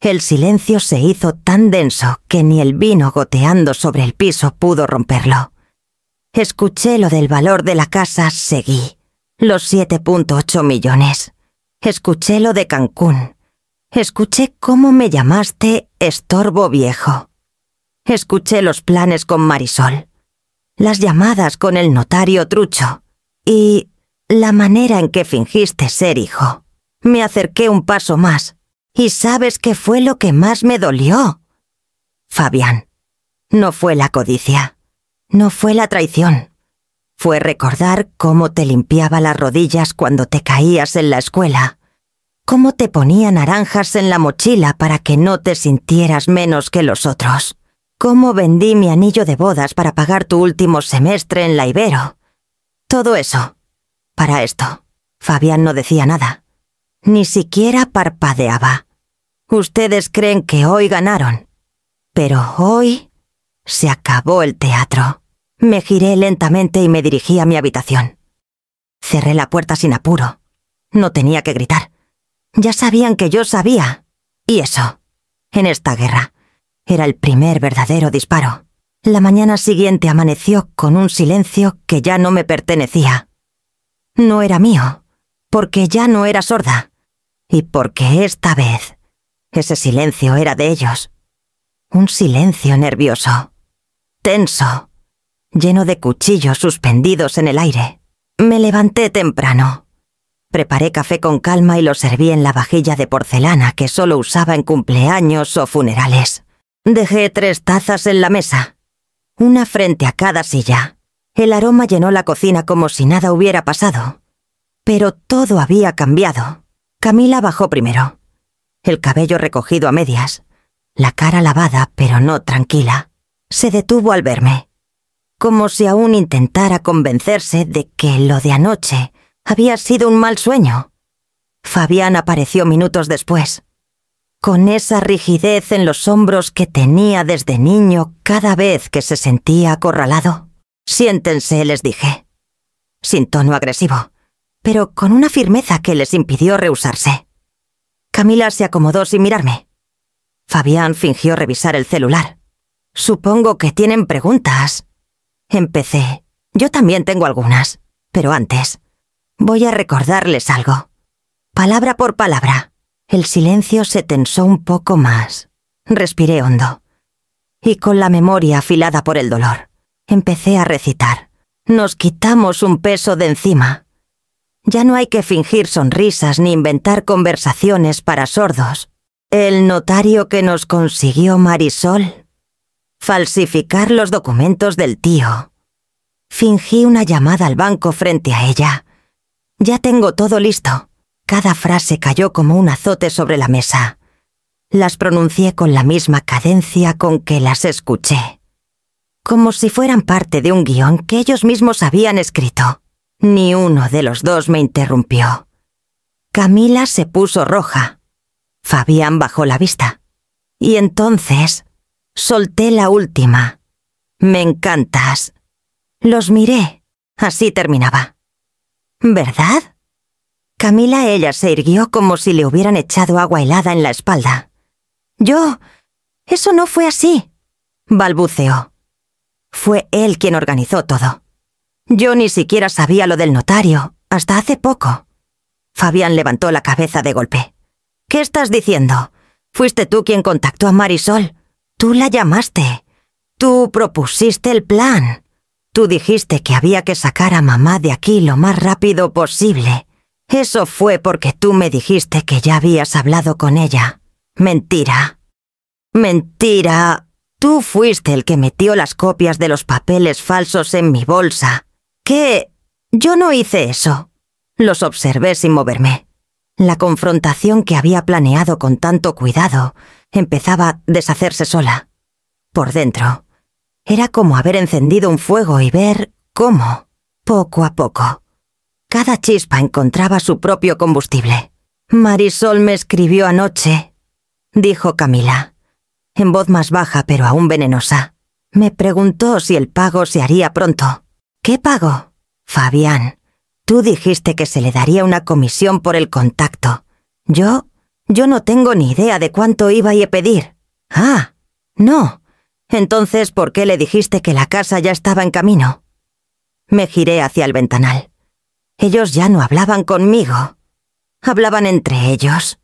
El silencio se hizo tan denso que ni el vino goteando sobre el piso pudo romperlo. Escuché lo del valor de la casa, seguí. Los 7.8 millones. Escuché lo de Cancún. Escuché cómo me llamaste estorbo viejo. Escuché los planes con Marisol. Las llamadas con el notario trucho. Y la manera en que fingiste ser hijo. Me acerqué un paso más. ¿Y sabes qué fue lo que más me dolió? Fabián, no fue la codicia. No fue la traición. Fue recordar cómo te limpiaba las rodillas cuando te caías en la escuela. Cómo te ponía naranjas en la mochila para que no te sintieras menos que los otros. Cómo vendí mi anillo de bodas para pagar tu último semestre en la Ibero. Todo eso. Para esto. Fabián no decía nada. Ni siquiera parpadeaba. Ustedes creen que hoy ganaron. Pero hoy se acabó el teatro. Me giré lentamente y me dirigí a mi habitación. Cerré la puerta sin apuro. No tenía que gritar. Ya sabían que yo sabía. Y eso, en esta guerra, era el primer verdadero disparo. La mañana siguiente amaneció con un silencio que ya no me pertenecía. No era mío, porque ya no era sorda. Y porque esta vez, ese silencio era de ellos. Un silencio nervioso, tenso, lleno de cuchillos suspendidos en el aire. Me levanté temprano. Preparé café con calma y lo serví en la vajilla de porcelana que solo usaba en cumpleaños o funerales. Dejé 3 tazas en la mesa, una frente a cada silla. El aroma llenó la cocina como si nada hubiera pasado. Pero todo había cambiado. Camila bajó primero. El cabello recogido a medias, la cara lavada pero no tranquila. Se detuvo al verme, como si aún intentara convencerse de que lo de anoche había sido un mal sueño. Fabián apareció minutos después, con esa rigidez en los hombros que tenía desde niño cada vez que se sentía acorralado. «Siéntense», les dije, sin tono agresivo, pero con una firmeza que les impidió rehusarse. Camila se acomodó sin mirarme. Fabián fingió revisar el celular. «Supongo que tienen preguntas». Empecé. «Yo también tengo algunas, pero antes voy a recordarles algo. Palabra por palabra». El silencio se tensó un poco más. Respiré hondo. Y con la memoria afilada por el dolor, empecé a recitar. Nos quitamos un peso de encima. Ya no hay que fingir sonrisas ni inventar conversaciones para sordos. El notario que nos consiguió Marisol. Falsificar los documentos del tío. Fingí una llamada al banco frente a ella. Ya tengo todo listo. Cada frase cayó como un azote sobre la mesa. Las pronuncié con la misma cadencia con que las escuché, como si fueran parte de un guión que ellos mismos habían escrito. Ni uno de los dos me interrumpió. Camila se puso roja. Fabián bajó la vista. Y entonces solté la última. «Me encantas». Los miré. Así terminaba. «¿Verdad?» Camila, ella se irguió como si le hubieran echado agua helada en la espalda. Eso no fue así», balbuceó. «Fue él quien organizó todo. Yo ni siquiera sabía lo del notario, hasta hace poco». Fabián levantó la cabeza de golpe. «¿Qué estás diciendo? Fuiste tú quien contactó a Marisol. Tú la llamaste. Tú propusiste el plan. Tú dijiste que había que sacar a mamá de aquí lo más rápido posible. Eso fue porque tú me dijiste que ya habías hablado con ella. Mentira. Mentira. Tú fuiste el que metió las copias de los papeles falsos en mi bolsa. ¿Qué? Yo no hice eso». Los observé sin moverme. La confrontación que había planeado con tanto cuidado empezaba a deshacerse sola. Por dentro, era como haber encendido un fuego y ver cómo, poco a poco, cada chispa encontraba su propio combustible. «Marisol me escribió anoche», dijo Camila, en voz más baja pero aún venenosa. «Me preguntó si el pago se haría pronto». «¿Qué pago?» «Fabián, tú dijiste que se le daría una comisión por el contacto. Yo no tengo ni idea de cuánto iba a pedir». «Ah, no. Entonces, ¿por qué le dijiste que la casa ya estaba en camino?» Me giré hacia el ventanal. Ellos ya no hablaban conmigo. Hablaban entre ellos,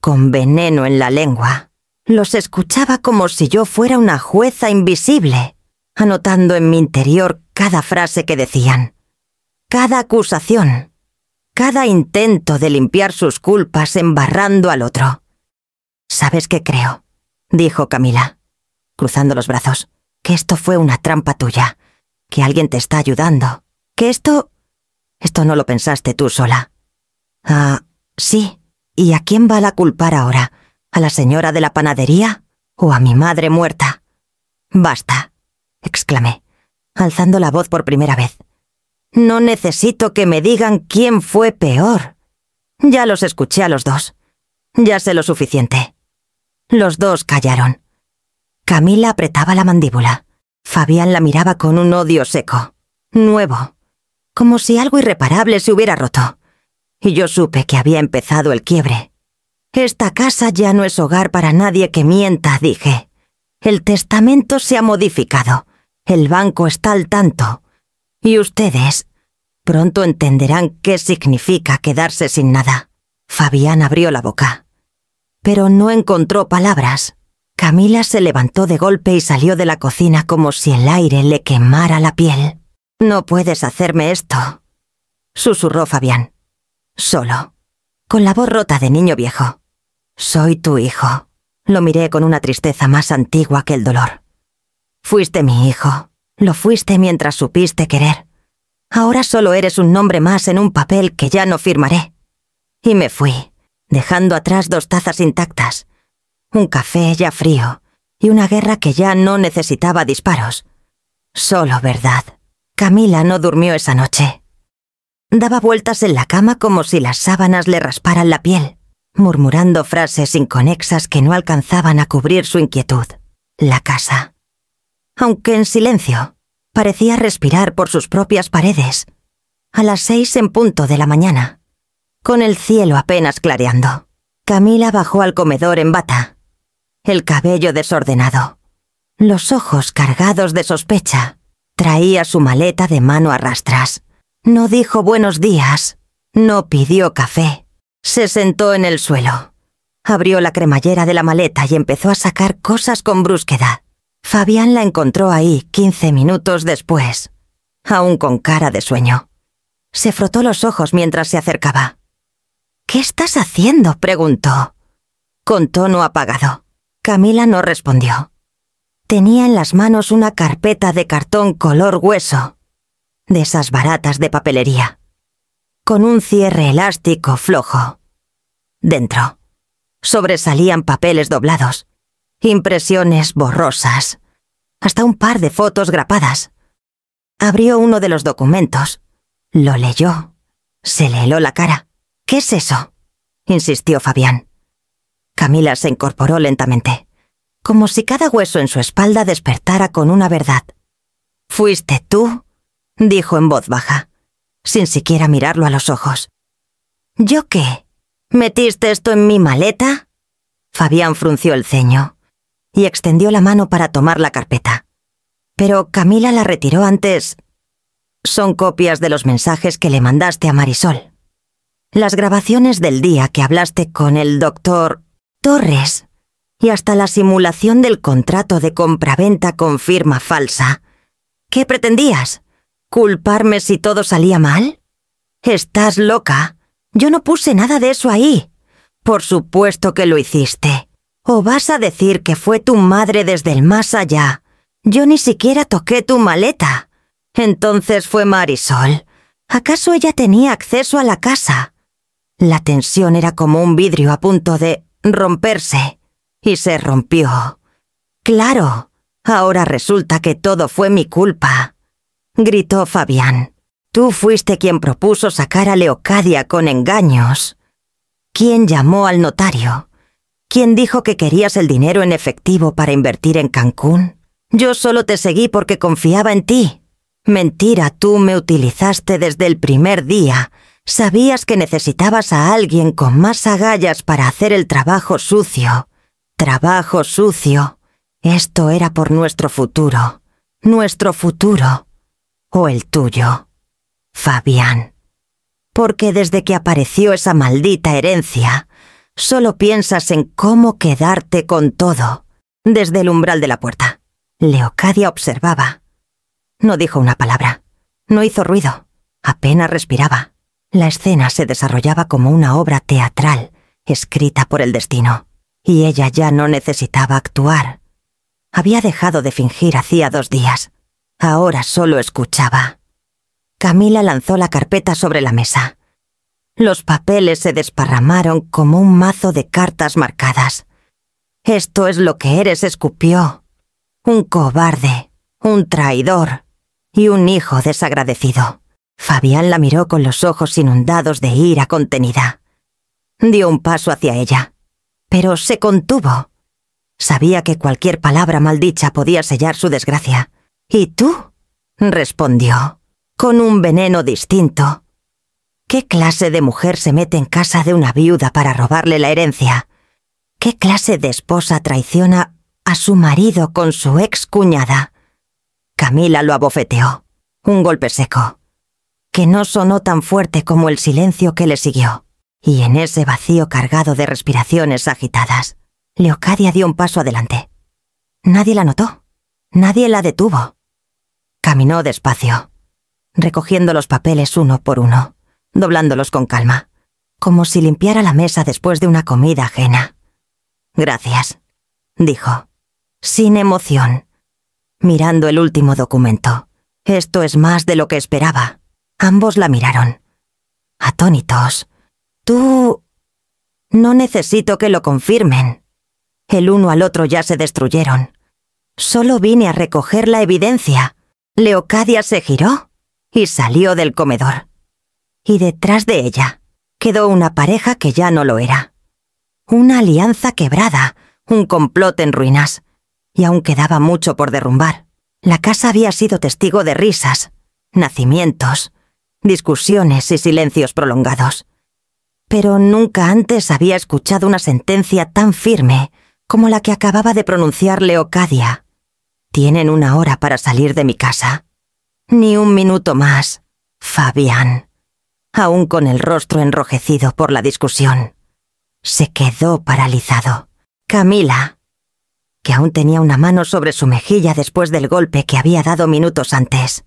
con veneno en la lengua. Los escuchaba como si yo fuera una jueza invisible, anotando en mi interior cada frase que decían, cada acusación, cada intento de limpiar sus culpas embarrando al otro. «¿Sabes qué creo?», dijo Camila, cruzando los brazos. «Que esto fue una trampa tuya, que alguien te está ayudando, que esto no lo pensaste tú sola». «Ah, sí. ¿Y a quién va a culpar ahora? ¿A la señora de la panadería o a mi madre muerta?» «Basta», exclamé, alzando la voz por primera vez. «No necesito que me digan quién fue peor. Ya los escuché a los dos. Ya sé lo suficiente». Los dos callaron. Camila apretaba la mandíbula. Fabián la miraba con un odio seco, nuevo, como si algo irreparable se hubiera roto. Y yo supe que había empezado el quiebre. «Esta casa ya no es hogar para nadie que mienta», dije. «El testamento se ha modificado. El banco está al tanto. Y ustedes pronto entenderán qué significa quedarse sin nada». Fabián abrió la boca, pero no encontró palabras. Camila se levantó de golpe y salió de la cocina como si el aire le quemara la piel. «No puedes hacerme esto», susurró Fabián, solo, con la voz rota de niño viejo. «Soy tu hijo». Lo miré con una tristeza más antigua que el dolor. «Fuiste mi hijo. Lo fuiste mientras supiste querer. Ahora solo eres un nombre más en un papel que ya no firmaré». Y me fui, dejando atrás 2 tazas intactas, un café ya frío y una guerra que ya no necesitaba disparos. Solo verdad. Camila no durmió esa noche. Daba vueltas en la cama como si las sábanas le rasparan la piel, murmurando frases inconexas que no alcanzaban a cubrir su inquietud. La casa. Aunque en silencio, parecía respirar por sus propias paredes. A las 6 en punto de la mañana, con el cielo apenas clareando, Camila bajó al comedor en bata, el cabello desordenado, los ojos cargados de sospecha. Traía su maleta de mano a rastras. No dijo buenos días, no pidió café. Se sentó en el suelo. Abrió la cremallera de la maleta y empezó a sacar cosas con brusquedad. Fabián la encontró ahí 15 minutos después, aún con cara de sueño. Se frotó los ojos mientras se acercaba. «¿Qué estás haciendo?», preguntó, con tono apagado. Camila no respondió. Tenía en las manos una carpeta de cartón color hueso, de esas baratas de papelería, con un cierre elástico flojo. Dentro sobresalían papeles doblados, impresiones borrosas, hasta un par de fotos grapadas. Abrió uno de los documentos, lo leyó, se le heló la cara. «¿Qué es eso?», insistió Fabián. Camila se incorporó lentamente, como si cada hueso en su espalda despertara con una verdad. «¿Fuiste tú?», dijo en voz baja, sin siquiera mirarlo a los ojos. «¿Yo qué? ¿Metiste esto en mi maleta?». Fabián frunció el ceño y extendió la mano para tomar la carpeta. Pero Camila la retiró antes. «Son copias de los mensajes que le mandaste a Marisol. Las grabaciones del día que hablaste con el doctor Torres y hasta la simulación del contrato de compraventa con firma falsa. ¿Qué pretendías? ¿Culparme si todo salía mal? Estás loca. Yo no puse nada de eso ahí. Por supuesto que lo hiciste. ¿O vas a decir que fue tu madre desde el más allá? Yo ni siquiera toqué tu maleta. Entonces fue Marisol. ¿Acaso ella tenía acceso a la casa?» La tensión era como un vidrio a punto de romperse, y se rompió. «Claro, ahora resulta que todo fue mi culpa», gritó Fabián. «Tú fuiste quien propuso sacar a Leocadia con engaños. ¿Quién llamó al notario? ¿Quién dijo que querías el dinero en efectivo para invertir en Cancún? Yo solo te seguí porque confiaba en ti. Mentira, tú me utilizaste desde el primer día. Sabías que necesitabas a alguien con más agallas para hacer el trabajo sucio. Trabajo sucio. Esto era por nuestro futuro. Nuestro futuro. O el tuyo, Fabián. Porque desde que apareció esa maldita herencia, solo piensas en cómo quedarte con todo». Desde el umbral de la puerta, Leocadia observaba. No dijo una palabra. No hizo ruido. Apenas respiraba. La escena se desarrollaba como una obra teatral, escrita por el destino, y ella ya no necesitaba actuar. Había dejado de fingir hacía 2 días. Ahora solo escuchaba. Camila lanzó la carpeta sobre la mesa. Los papeles se desparramaron como un mazo de cartas marcadas. «Esto es lo que eres», escupió. «Un cobarde, un traidor y un hijo desagradecido». Fabián la miró con los ojos inundados de ira contenida. Dio un paso hacia ella, pero se contuvo. Sabía que cualquier palabra maldicha podía sellar su desgracia. «¿Y tú?», respondió, con un veneno distinto. ¿Qué clase de mujer se mete en casa de una viuda para robarle la herencia? ¿Qué clase de esposa traiciona a su marido con su ex cuñada? Camila lo abofeteó. Un golpe seco, que no sonó tan fuerte como el silencio que le siguió. Y en ese vacío cargado de respiraciones agitadas, Leocadia dio un paso adelante. Nadie la notó. Nadie la detuvo. Caminó despacio, recogiendo los papeles uno por uno, doblándolos con calma, como si limpiara la mesa después de una comida ajena. «Gracias», dijo, sin emoción, mirando el último documento. «Esto es más de lo que esperaba». Ambos la miraron, atónitos. «Tú...» No necesito que lo confirmen. El uno al otro ya se destruyeron. Solo vine a recoger la evidencia. Leocadia se giró y salió del comedor. Y detrás de ella quedó una pareja que ya no lo era. Una alianza quebrada, un complot en ruinas. Y aún quedaba mucho por derrumbar. La casa había sido testigo de risas, nacimientos, discusiones y silencios prolongados. Pero nunca antes había escuchado una sentencia tan firme como la que acababa de pronunciar Leocadia. Tienen 1 hora para salir de mi casa. Ni 1 minuto más, Fabián. Aún con el rostro enrojecido por la discusión. Se quedó paralizado. Camila, que aún tenía una mano sobre su mejilla después del golpe que había dado minutos antes,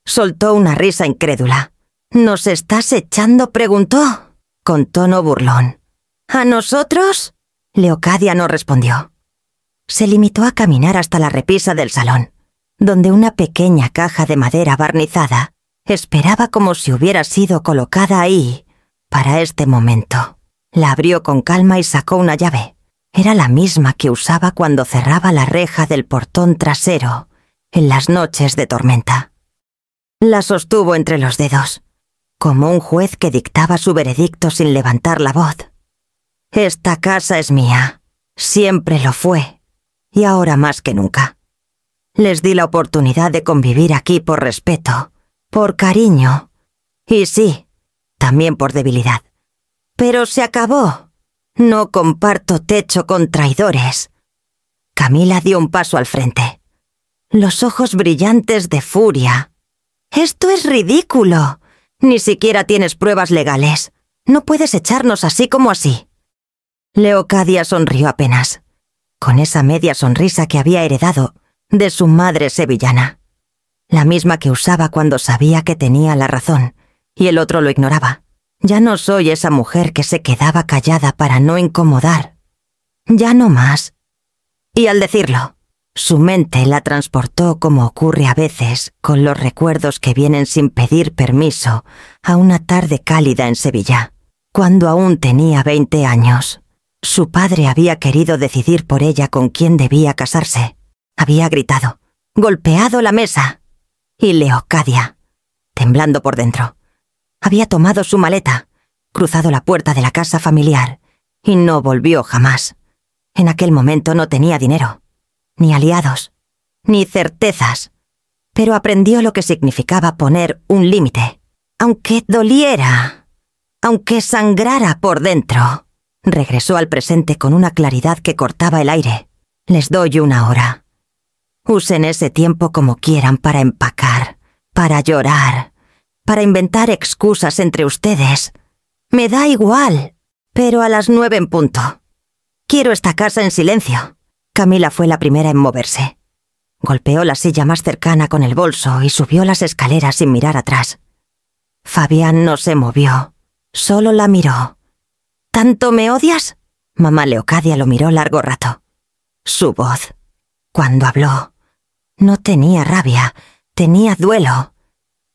soltó una risa incrédula. ¿Nos estás echando?, preguntó, con tono burlón. ¿A nosotros? Leocadia no respondió. Se limitó a caminar hasta la repisa del salón, donde una pequeña caja de madera barnizada esperaba como si hubiera sido colocada ahí para este momento. La abrió con calma y sacó una llave. Era la misma que usaba cuando cerraba la reja del portón trasero en las noches de tormenta. La sostuvo entre los dedos, como un juez que dictaba su veredicto sin levantar la voz. Esta casa es mía, siempre lo fue, y ahora más que nunca. Les di la oportunidad de convivir aquí por respeto, por cariño, y sí, también por debilidad. Pero se acabó. No comparto techo con traidores. Camila dio un paso al frente, los ojos brillantes de furia. Esto es ridículo. Ni siquiera tienes pruebas legales. No puedes echarnos así como así. Leocadia sonrió apenas, con esa media sonrisa que había heredado de su madre sevillana, la misma que usaba cuando sabía que tenía la razón y el otro lo ignoraba. Ya no soy esa mujer que se quedaba callada para no incomodar. Ya no más. Y al decirlo, su mente la transportó como ocurre a veces con los recuerdos que vienen sin pedir permiso a una tarde cálida en Sevilla, cuando aún tenía 20 años. Su padre había querido decidir por ella con quién debía casarse. Había gritado, golpeado la mesa. Y Leocadia, temblando por dentro, había tomado su maleta, cruzado la puerta de la casa familiar y no volvió jamás. En aquel momento no tenía dinero, ni aliados, ni certezas, pero aprendió lo que significaba poner un límite. Aunque doliera, aunque sangrara por dentro, regresó al presente con una claridad que cortaba el aire. Les doy 1 hora. Usen ese tiempo como quieran para empacar, para llorar, para inventar excusas entre ustedes. Me da igual, pero a las 9 en punto. Quiero esta casa en silencio. Camila fue la primera en moverse. Golpeó la silla más cercana con el bolso y subió las escaleras sin mirar atrás. Fabián no se movió, solo la miró. ¿Tanto me odias? Mamá Leocadia lo miró largo rato. Su voz, cuando habló, no tenía rabia, tenía duelo.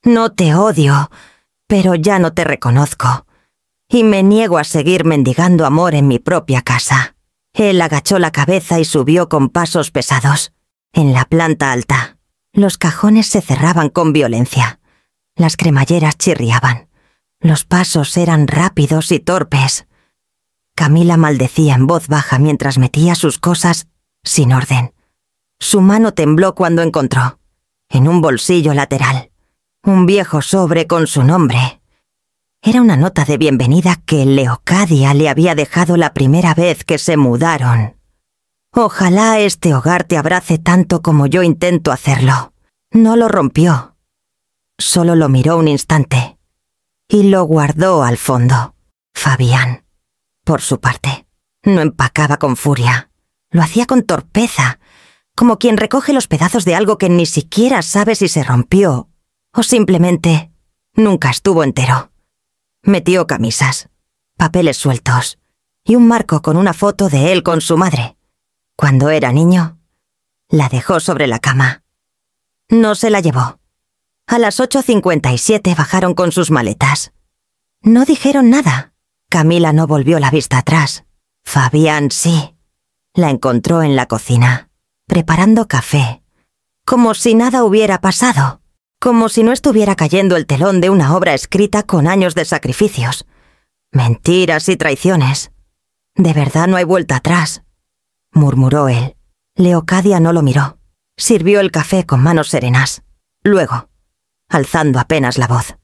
No te odio, pero ya no te reconozco. Y me niego a seguir mendigando amor en mi propia casa. Él agachó la cabeza y subió con pasos pesados. En la planta alta, los cajones se cerraban con violencia. Las cremalleras chirriaban. Los pasos eran rápidos y torpes. Camila maldecía en voz baja mientras metía sus cosas sin orden. Su mano tembló cuando encontró, en un bolsillo lateral, un viejo sobre con su nombre. Era una nota de bienvenida que Leocadia le había dejado la primera vez que se mudaron. Ojalá este hogar te abrace tanto como yo intento hacerlo. No lo rompió. Solo lo miró un instante y lo guardó al fondo. Fabián, por su parte, no empacaba con furia. Lo hacía con torpeza, como quien recoge los pedazos de algo que ni siquiera sabe si se rompió o simplemente nunca estuvo entero. Metió camisas, papeles sueltos y un marco con una foto de él con su madre. Cuando era niño, la dejó sobre la cama. No se la llevó. A las 8:57 bajaron con sus maletas. No dijeron nada. Camila no volvió la vista atrás. Fabián sí. La encontró en la cocina, preparando café, como si nada hubiera pasado, como si no estuviera cayendo el telón de una obra escrita con años de sacrificios, mentiras y traiciones. De verdad no hay vuelta atrás, murmuró él. Leocadia no lo miró. Sirvió el café con manos serenas. Luego, alzando apenas la voz,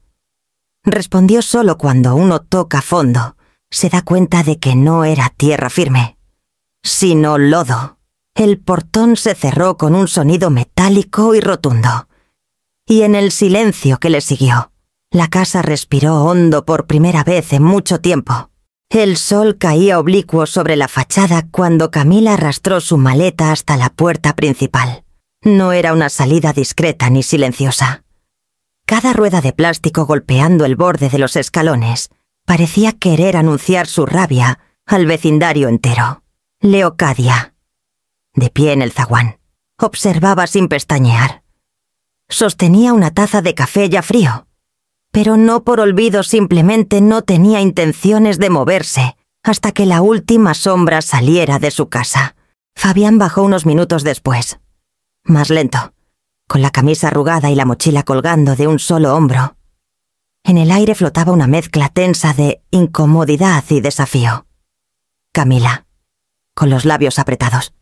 respondió solo cuando uno toca fondo, se da cuenta de que no era tierra firme, sino lodo. El portón se cerró con un sonido metálico y rotundo. Y en el silencio que le siguió, la casa respiró hondo por primera vez en mucho tiempo. El sol caía oblicuo sobre la fachada cuando Camila arrastró su maleta hasta la puerta principal. No era una salida discreta ni silenciosa. Cada rueda de plástico golpeando el borde de los escalones parecía querer anunciar su rabia al vecindario entero. Leocadia, de pie en el zaguán, observaba sin pestañear. Sostenía una taza de café ya frío, pero no por olvido, simplemente no tenía intenciones de moverse hasta que la última sombra saliera de su casa. Fabián bajó unos minutos después, más lento, con la camisa arrugada y la mochila colgando de un solo hombro. En el aire flotaba una mezcla tensa de incomodidad y desafío. Camila, con los labios apretados,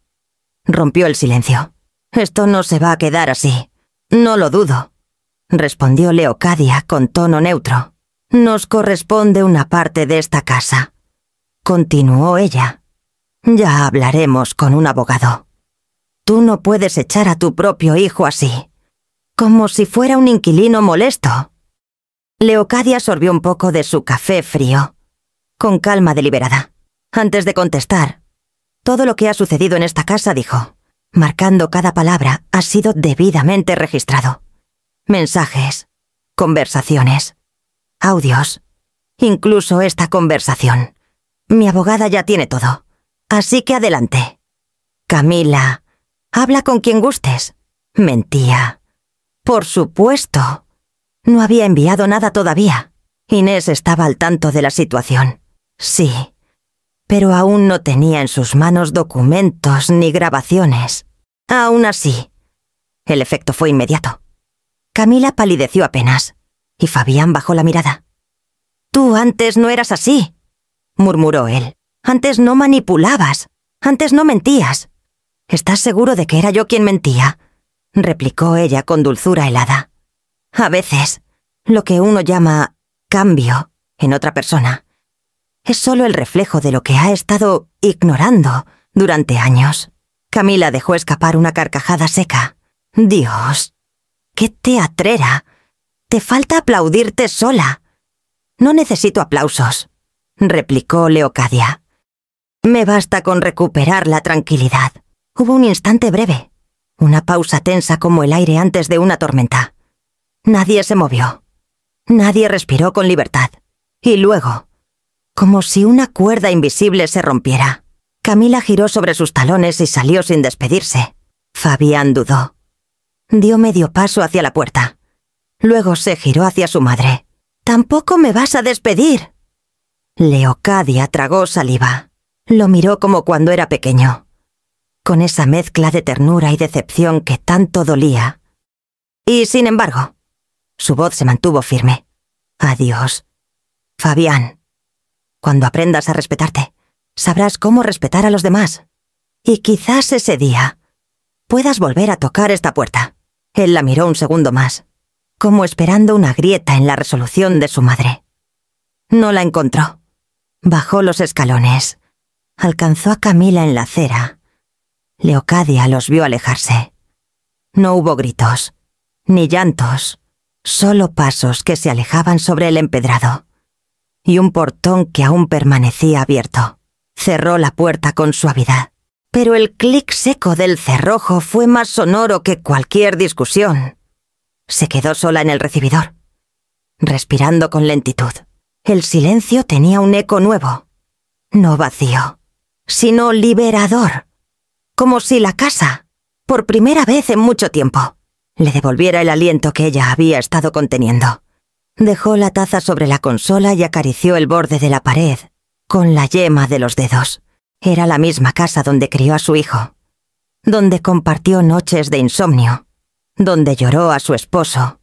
rompió el silencio. «Esto no se va a quedar así. No lo dudo», respondió Leocadia con tono neutro. «Nos corresponde una parte de esta casa», continuó ella. «Ya hablaremos con un abogado. Tú no puedes echar a tu propio hijo así, como si fuera un inquilino molesto». Leocadia sorbió un poco de su café frío, con calma deliberada. Antes de contestar, «Todo lo que ha sucedido en esta casa», dijo, marcando cada palabra, «ha sido debidamente registrado. Mensajes, conversaciones, audios, incluso esta conversación. Mi abogada ya tiene todo, así que adelante. Camila, habla con quien gustes». Mentía. Por supuesto. No había enviado nada todavía. Inés estaba al tanto de la situación. Sí, pero aún no tenía en sus manos documentos ni grabaciones. Aún así, el efecto fue inmediato. Camila palideció apenas, y Fabián bajó la mirada. «Tú antes no eras así», murmuró él. «Antes no manipulabas, antes no mentías». «¿Estás seguro de que era yo quien mentía?», replicó ella con dulzura helada. «A veces, lo que uno llama cambio en otra persona es solo el reflejo de lo que ha estado ignorando durante años». Camila dejó escapar una carcajada seca. «Dios, qué teatrera. Te falta aplaudirte sola». «No necesito aplausos», replicó Leocadia. «Me basta con recuperar la tranquilidad». Hubo un instante breve, una pausa tensa como el aire antes de una tormenta. Nadie se movió. Nadie respiró con libertad. Y luego, como si una cuerda invisible se rompiera, Camila giró sobre sus talones y salió sin despedirse. Fabián dudó. Dio medio paso hacia la puerta. Luego se giró hacia su madre. «¿Tampoco me vas a despedir?» Leocadia tragó saliva. Lo miró como cuando era pequeño, con esa mezcla de ternura y decepción que tanto dolía. Y sin embargo, su voz se mantuvo firme. «Adiós, Fabián. Cuando aprendas a respetarte, sabrás cómo respetar a los demás. Y quizás ese día puedas volver a tocar esta puerta». Él la miró un segundo más, como esperando una grieta en la resolución de su madre. No la encontró. Bajó los escalones. Alcanzó a Camila en la acera. Leocadia los vio alejarse. No hubo gritos, ni llantos, solo pasos que se alejaban sobre el empedrado. Y un portón que aún permanecía abierto. Cerró la puerta con suavidad. Pero el clic seco del cerrojo fue más sonoro que cualquier discusión. Se quedó sola en el recibidor, respirando con lentitud. El silencio tenía un eco nuevo, no vacío, sino liberador, como si la casa, por primera vez en mucho tiempo, le devolviera el aliento que ella había estado conteniendo. Dejó la taza sobre la consola y acarició el borde de la pared con la yema de los dedos. Era la misma casa donde crió a su hijo, donde compartió noches de insomnio, donde lloró a su esposo,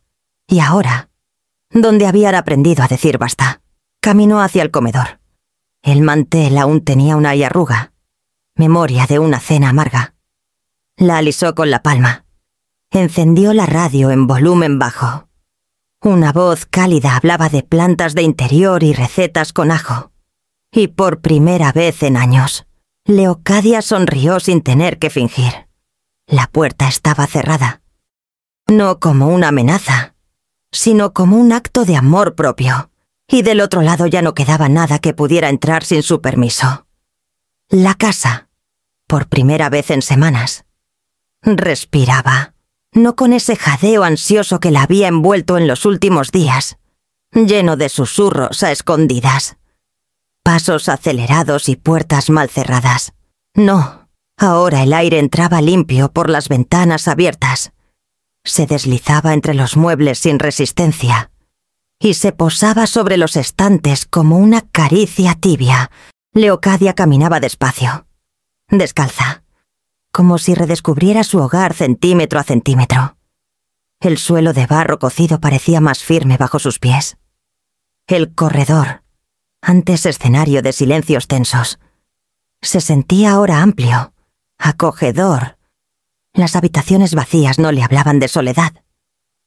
y ahora, donde habían aprendido a decir basta. Caminó hacia el comedor. El mantel aún tenía una arruga, memoria de una cena amarga. La alisó con la palma. Encendió la radio en volumen bajo. Una voz cálida hablaba de plantas de interior y recetas con ajo. Y por primera vez en años, Leocadia sonrió sin tener que fingir. La puerta estaba cerrada. No como una amenaza, sino como un acto de amor propio. Y del otro lado ya no quedaba nada que pudiera entrar sin su permiso. La casa, por primera vez en semanas, respiraba, no con ese jadeo ansioso que la había envuelto en los últimos días, lleno de susurros a escondidas, pasos acelerados y puertas mal cerradas. No, ahora el aire entraba limpio por las ventanas abiertas, se deslizaba entre los muebles sin resistencia, y se posaba sobre los estantes como una caricia tibia. Leocadia caminaba despacio, descalza, como si redescubriera su hogar centímetro a centímetro. El suelo de barro cocido parecía más firme bajo sus pies. El corredor, antes escenario de silencios tensos, se sentía ahora amplio, acogedor. Las habitaciones vacías no le hablaban de soledad,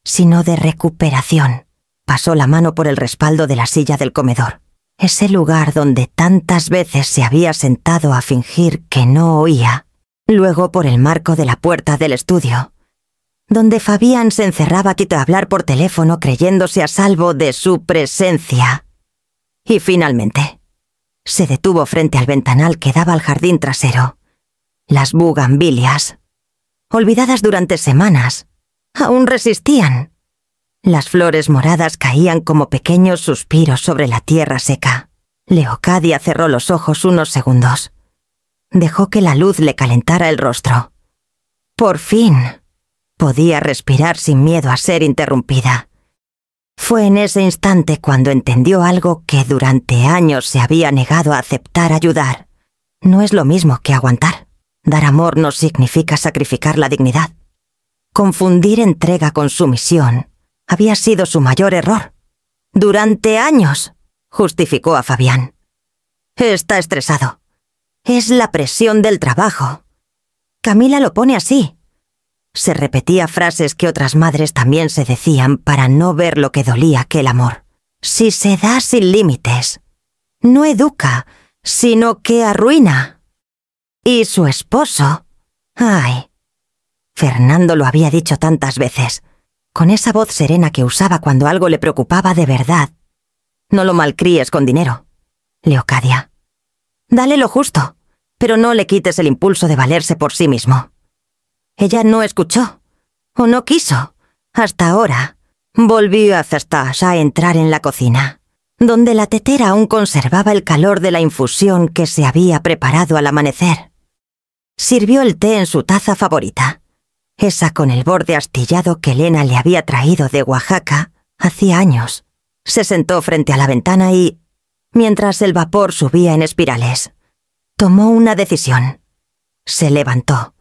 sino de recuperación. Pasó la mano por el respaldo de la silla del comedor, ese lugar donde tantas veces se había sentado a fingir que no oía. Luego por el marco de la puerta del estudio, donde Fabián se encerraba a hablar por teléfono creyéndose a salvo de su presencia. Y finalmente, se detuvo frente al ventanal que daba al jardín trasero. Las bugambilias, olvidadas durante semanas, aún resistían. Las flores moradas caían como pequeños suspiros sobre la tierra seca. Leocadia cerró los ojos unos segundos. Dejó que la luz le calentara el rostro. Por fin, podía respirar sin miedo a ser interrumpida. Fue en ese instante cuando entendió algo que durante años se había negado a aceptar ayudar. No es lo mismo que aguantar. Dar amor no significa sacrificar la dignidad. Confundir entrega con sumisión había sido su mayor error. Durante años, justificó a Fabián. Está estresado. Es la presión del trabajo. Camila lo pone así. Se repetía frases que otras madres también se decían para no ver lo que dolía que el amor. Si se da sin límites, no educa, sino que arruina. Y su esposo... Ay, Fernando lo había dicho tantas veces, con esa voz serena que usaba cuando algo le preocupaba de verdad. No lo malcríes con dinero, Leocadia. Dale lo justo, pero no le quites el impulso de valerse por sí mismo. Ella no escuchó, o no quiso. Hasta ahora, volvió a entrar en la cocina, donde la tetera aún conservaba el calor de la infusión que se había preparado al amanecer. Sirvió el té en su taza favorita, esa con el borde astillado que Elena le había traído de Oaxaca hacía años. Se sentó frente a la ventana y, mientras el vapor subía en espirales, tomó una decisión. Se levantó,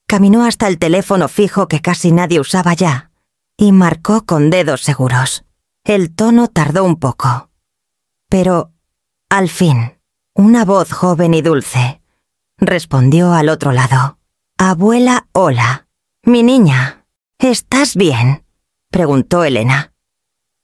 caminó hasta el teléfono fijo que casi nadie usaba ya y marcó con dedos seguros. El tono tardó un poco, pero, al fin, una voz joven y dulce respondió al otro lado. «Abuela, hola. Mi niña, ¿estás bien?», preguntó Elena.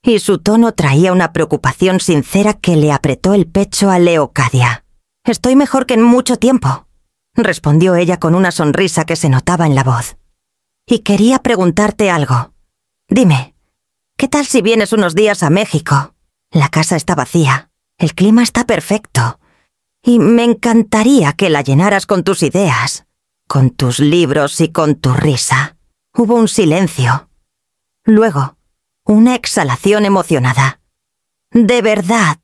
Y su tono traía una preocupación sincera que le apretó el pecho a Leocadia. «Estoy mejor que en mucho tiempo», respondió ella con una sonrisa que se notaba en la voz. «Y quería preguntarte algo. Dime, ¿qué tal si vienes unos días a México? La casa está vacía, el clima está perfecto, y me encantaría que la llenaras con tus ideas, con tus libros y con tu risa». Hubo un silencio. Luego, una exhalación emocionada. «De verdad,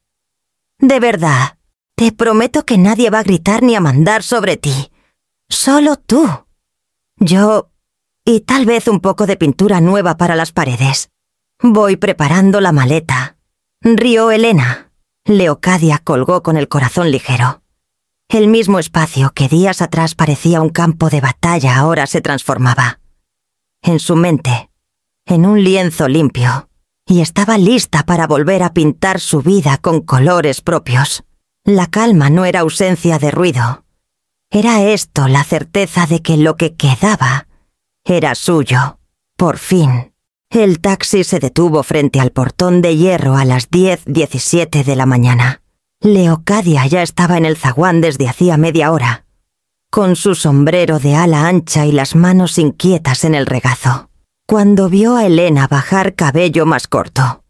te prometo que nadie va a gritar ni a mandar sobre ti. Solo tú. Yo, y tal vez un poco de pintura nueva para las paredes. Voy preparando la maleta». Rió Elena. Leocadia colgó con el corazón ligero. El mismo espacio que días atrás parecía un campo de batalla ahora se transformaba. En su mente, en un lienzo limpio, y estaba lista para volver a pintar su vida con colores propios. La calma no era ausencia de ruido. Era esto la certeza de que lo que quedaba era suyo. Por fin, el taxi se detuvo frente al portón de hierro a las 10:17 de la mañana. Leocadia ya estaba en el zaguán desde hacía media hora, con su sombrero de ala ancha y las manos inquietas en el regazo, cuando vio a Elena bajar cabello más corto,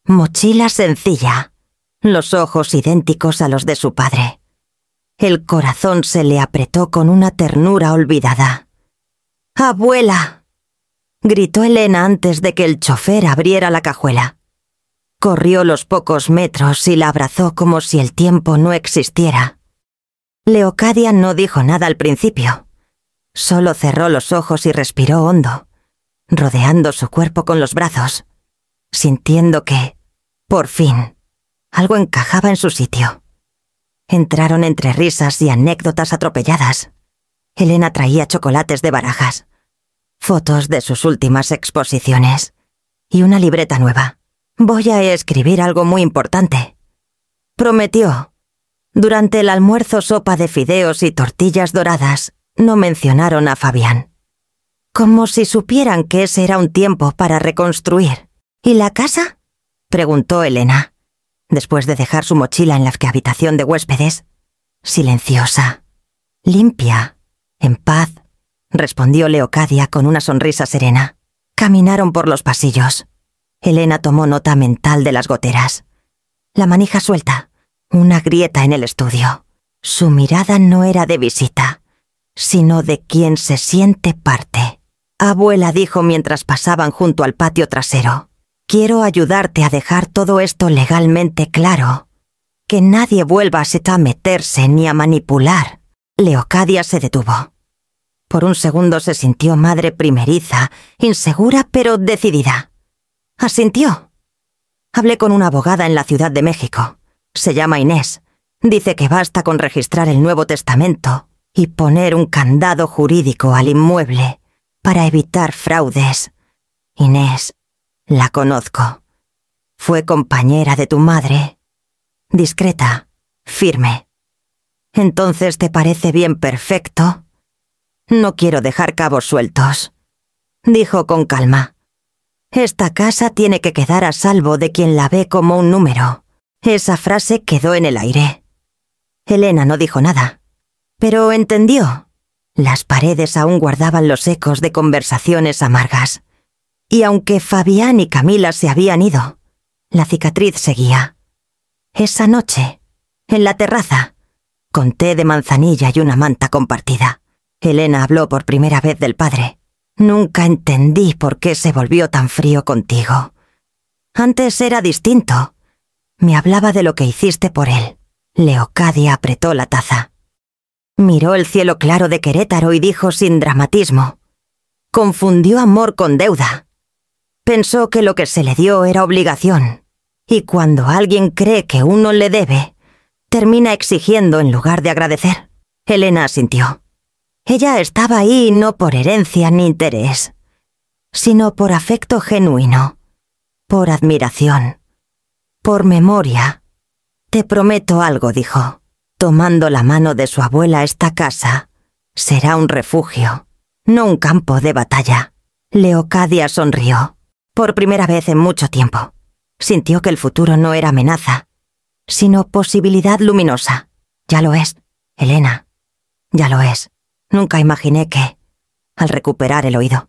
mochila sencilla, los ojos idénticos a los de su padre. El corazón se le apretó con una ternura olvidada. «¡Abuela!», gritó Elena antes de que el chofer abriera la cajuela. Corrió los pocos metros y la abrazó como si el tiempo no existiera. Leocadia no dijo nada al principio. Solo cerró los ojos y respiró hondo, rodeando su cuerpo con los brazos, sintiendo que, por fin, algo encajaba en su sitio. Entraron entre risas y anécdotas atropelladas. Elena traía chocolates de barajas, fotos de sus últimas exposiciones y una libreta nueva. «Voy a escribir algo muy importante», prometió. Durante el almuerzo, sopa de fideos y tortillas doradas no mencionaron a Fabián. Como si supieran que ese era un tiempo para reconstruir. «¿Y la casa?», preguntó Elena, después de dejar su mochila en la habitación de huéspedes. «Silenciosa, limpia, en paz», respondió Leocadia con una sonrisa serena. Caminaron por los pasillos. Elena tomó nota mental de las goteras. La manija suelta, una grieta en el estudio. Su mirada no era de visita, sino de quien se siente parte. «Abuela», dijo mientras pasaban junto al patio trasero, «quiero ayudarte a dejar todo esto legalmente claro. Que nadie vuelva a meterse ni a manipular». Leocadia se detuvo. Por un segundo se sintió madre primeriza, insegura pero decidida. Asintió. «Hablé con una abogada en la Ciudad de México. Se llama Inés. Dice que basta con registrar el Nuevo Testamento y poner un candado jurídico al inmueble para evitar fraudes. Inés, la conozco. Fue compañera de tu madre. Discreta, firme. Entonces, ¿te parece bien perfecto? No quiero dejar cabos sueltos», dijo con calma. «Esta casa tiene que quedar a salvo de quien la ve como un número». Esa frase quedó en el aire. Elena no dijo nada, pero entendió. Las paredes aún guardaban los ecos de conversaciones amargas. Y aunque Fabián y Camila se habían ido, la cicatriz seguía. Esa noche, en la terraza, con té de manzanilla y una manta compartida, Elena habló por primera vez del padre. «Nunca entendí por qué se volvió tan frío contigo. Antes era distinto. Me hablaba de lo que hiciste por él». Leocadia apretó la taza. Miró el cielo claro de Querétaro y dijo sin dramatismo. Confundió amor con deuda. Pensó que lo que se le dio era obligación. Y cuando alguien cree que uno le debe, termina exigiendo en lugar de agradecer. Elena asintió. Ella estaba ahí no por herencia ni interés, sino por afecto genuino, por admiración, por memoria. «Te prometo algo», dijo, tomando la mano de su abuela. «Esta casa será un refugio, no un campo de batalla». Leocadia sonrió. Por primera vez en mucho tiempo, sintió que el futuro no era amenaza, sino posibilidad luminosa. «Ya lo es, Elena, ya lo es. Nunca imaginé que, al recuperar el oído,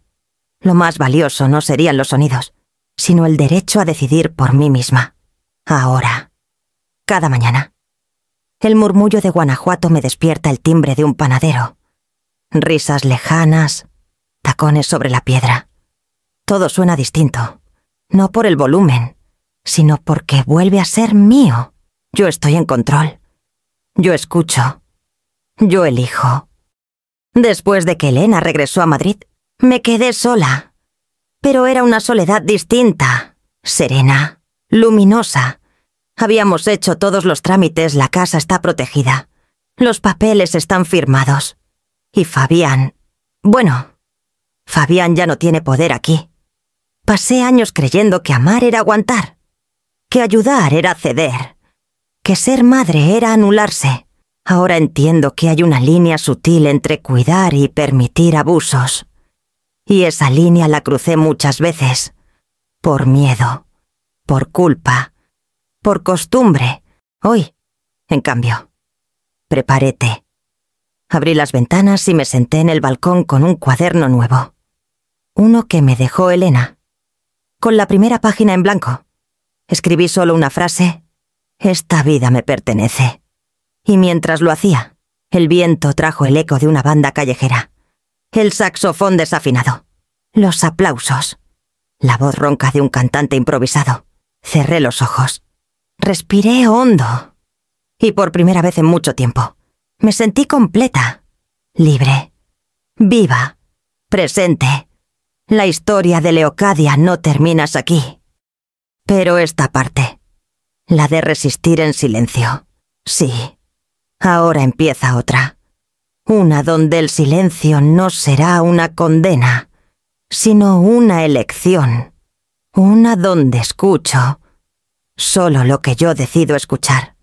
lo más valioso no serían los sonidos, sino el derecho a decidir por mí misma. Ahora, cada mañana, el murmullo de Guanajuato me despierta el timbre de un panadero. Risas lejanas, tacones sobre la piedra. Todo suena distinto, no por el volumen, sino porque vuelve a ser mío. Yo estoy en control. Yo escucho. Yo elijo». Después de que Elena regresó a Madrid, me quedé sola. Pero era una soledad distinta, serena, luminosa. Habíamos hecho todos los trámites, la casa está protegida. Los papeles están firmados. Y Fabián... Bueno, Fabián ya no tiene poder aquí. Pasé años creyendo que amar era aguantar, que ayudar era ceder, que ser madre era anularse. Ahora entiendo que hay una línea sutil entre cuidar y permitir abusos. Y esa línea la crucé muchas veces. Por miedo, por culpa, por costumbre. Hoy, en cambio, preparé té. Abrí las ventanas y me senté en el balcón con un cuaderno nuevo. Uno que me dejó Elena. Con la primera página en blanco. Escribí solo una frase: «Esta vida me pertenece». Y mientras lo hacía, el viento trajo el eco de una banda callejera, el saxofón desafinado, los aplausos, la voz ronca de un cantante improvisado. Cerré los ojos. Respiré hondo. Y por primera vez en mucho tiempo, me sentí completa, libre, viva, presente. La historia de Leocadia no termina aquí. Pero esta parte, la de resistir en silencio, sí. Ahora empieza otra. Una donde el silencio no será una condena, sino una elección. Una donde escucho solo lo que yo decido escuchar.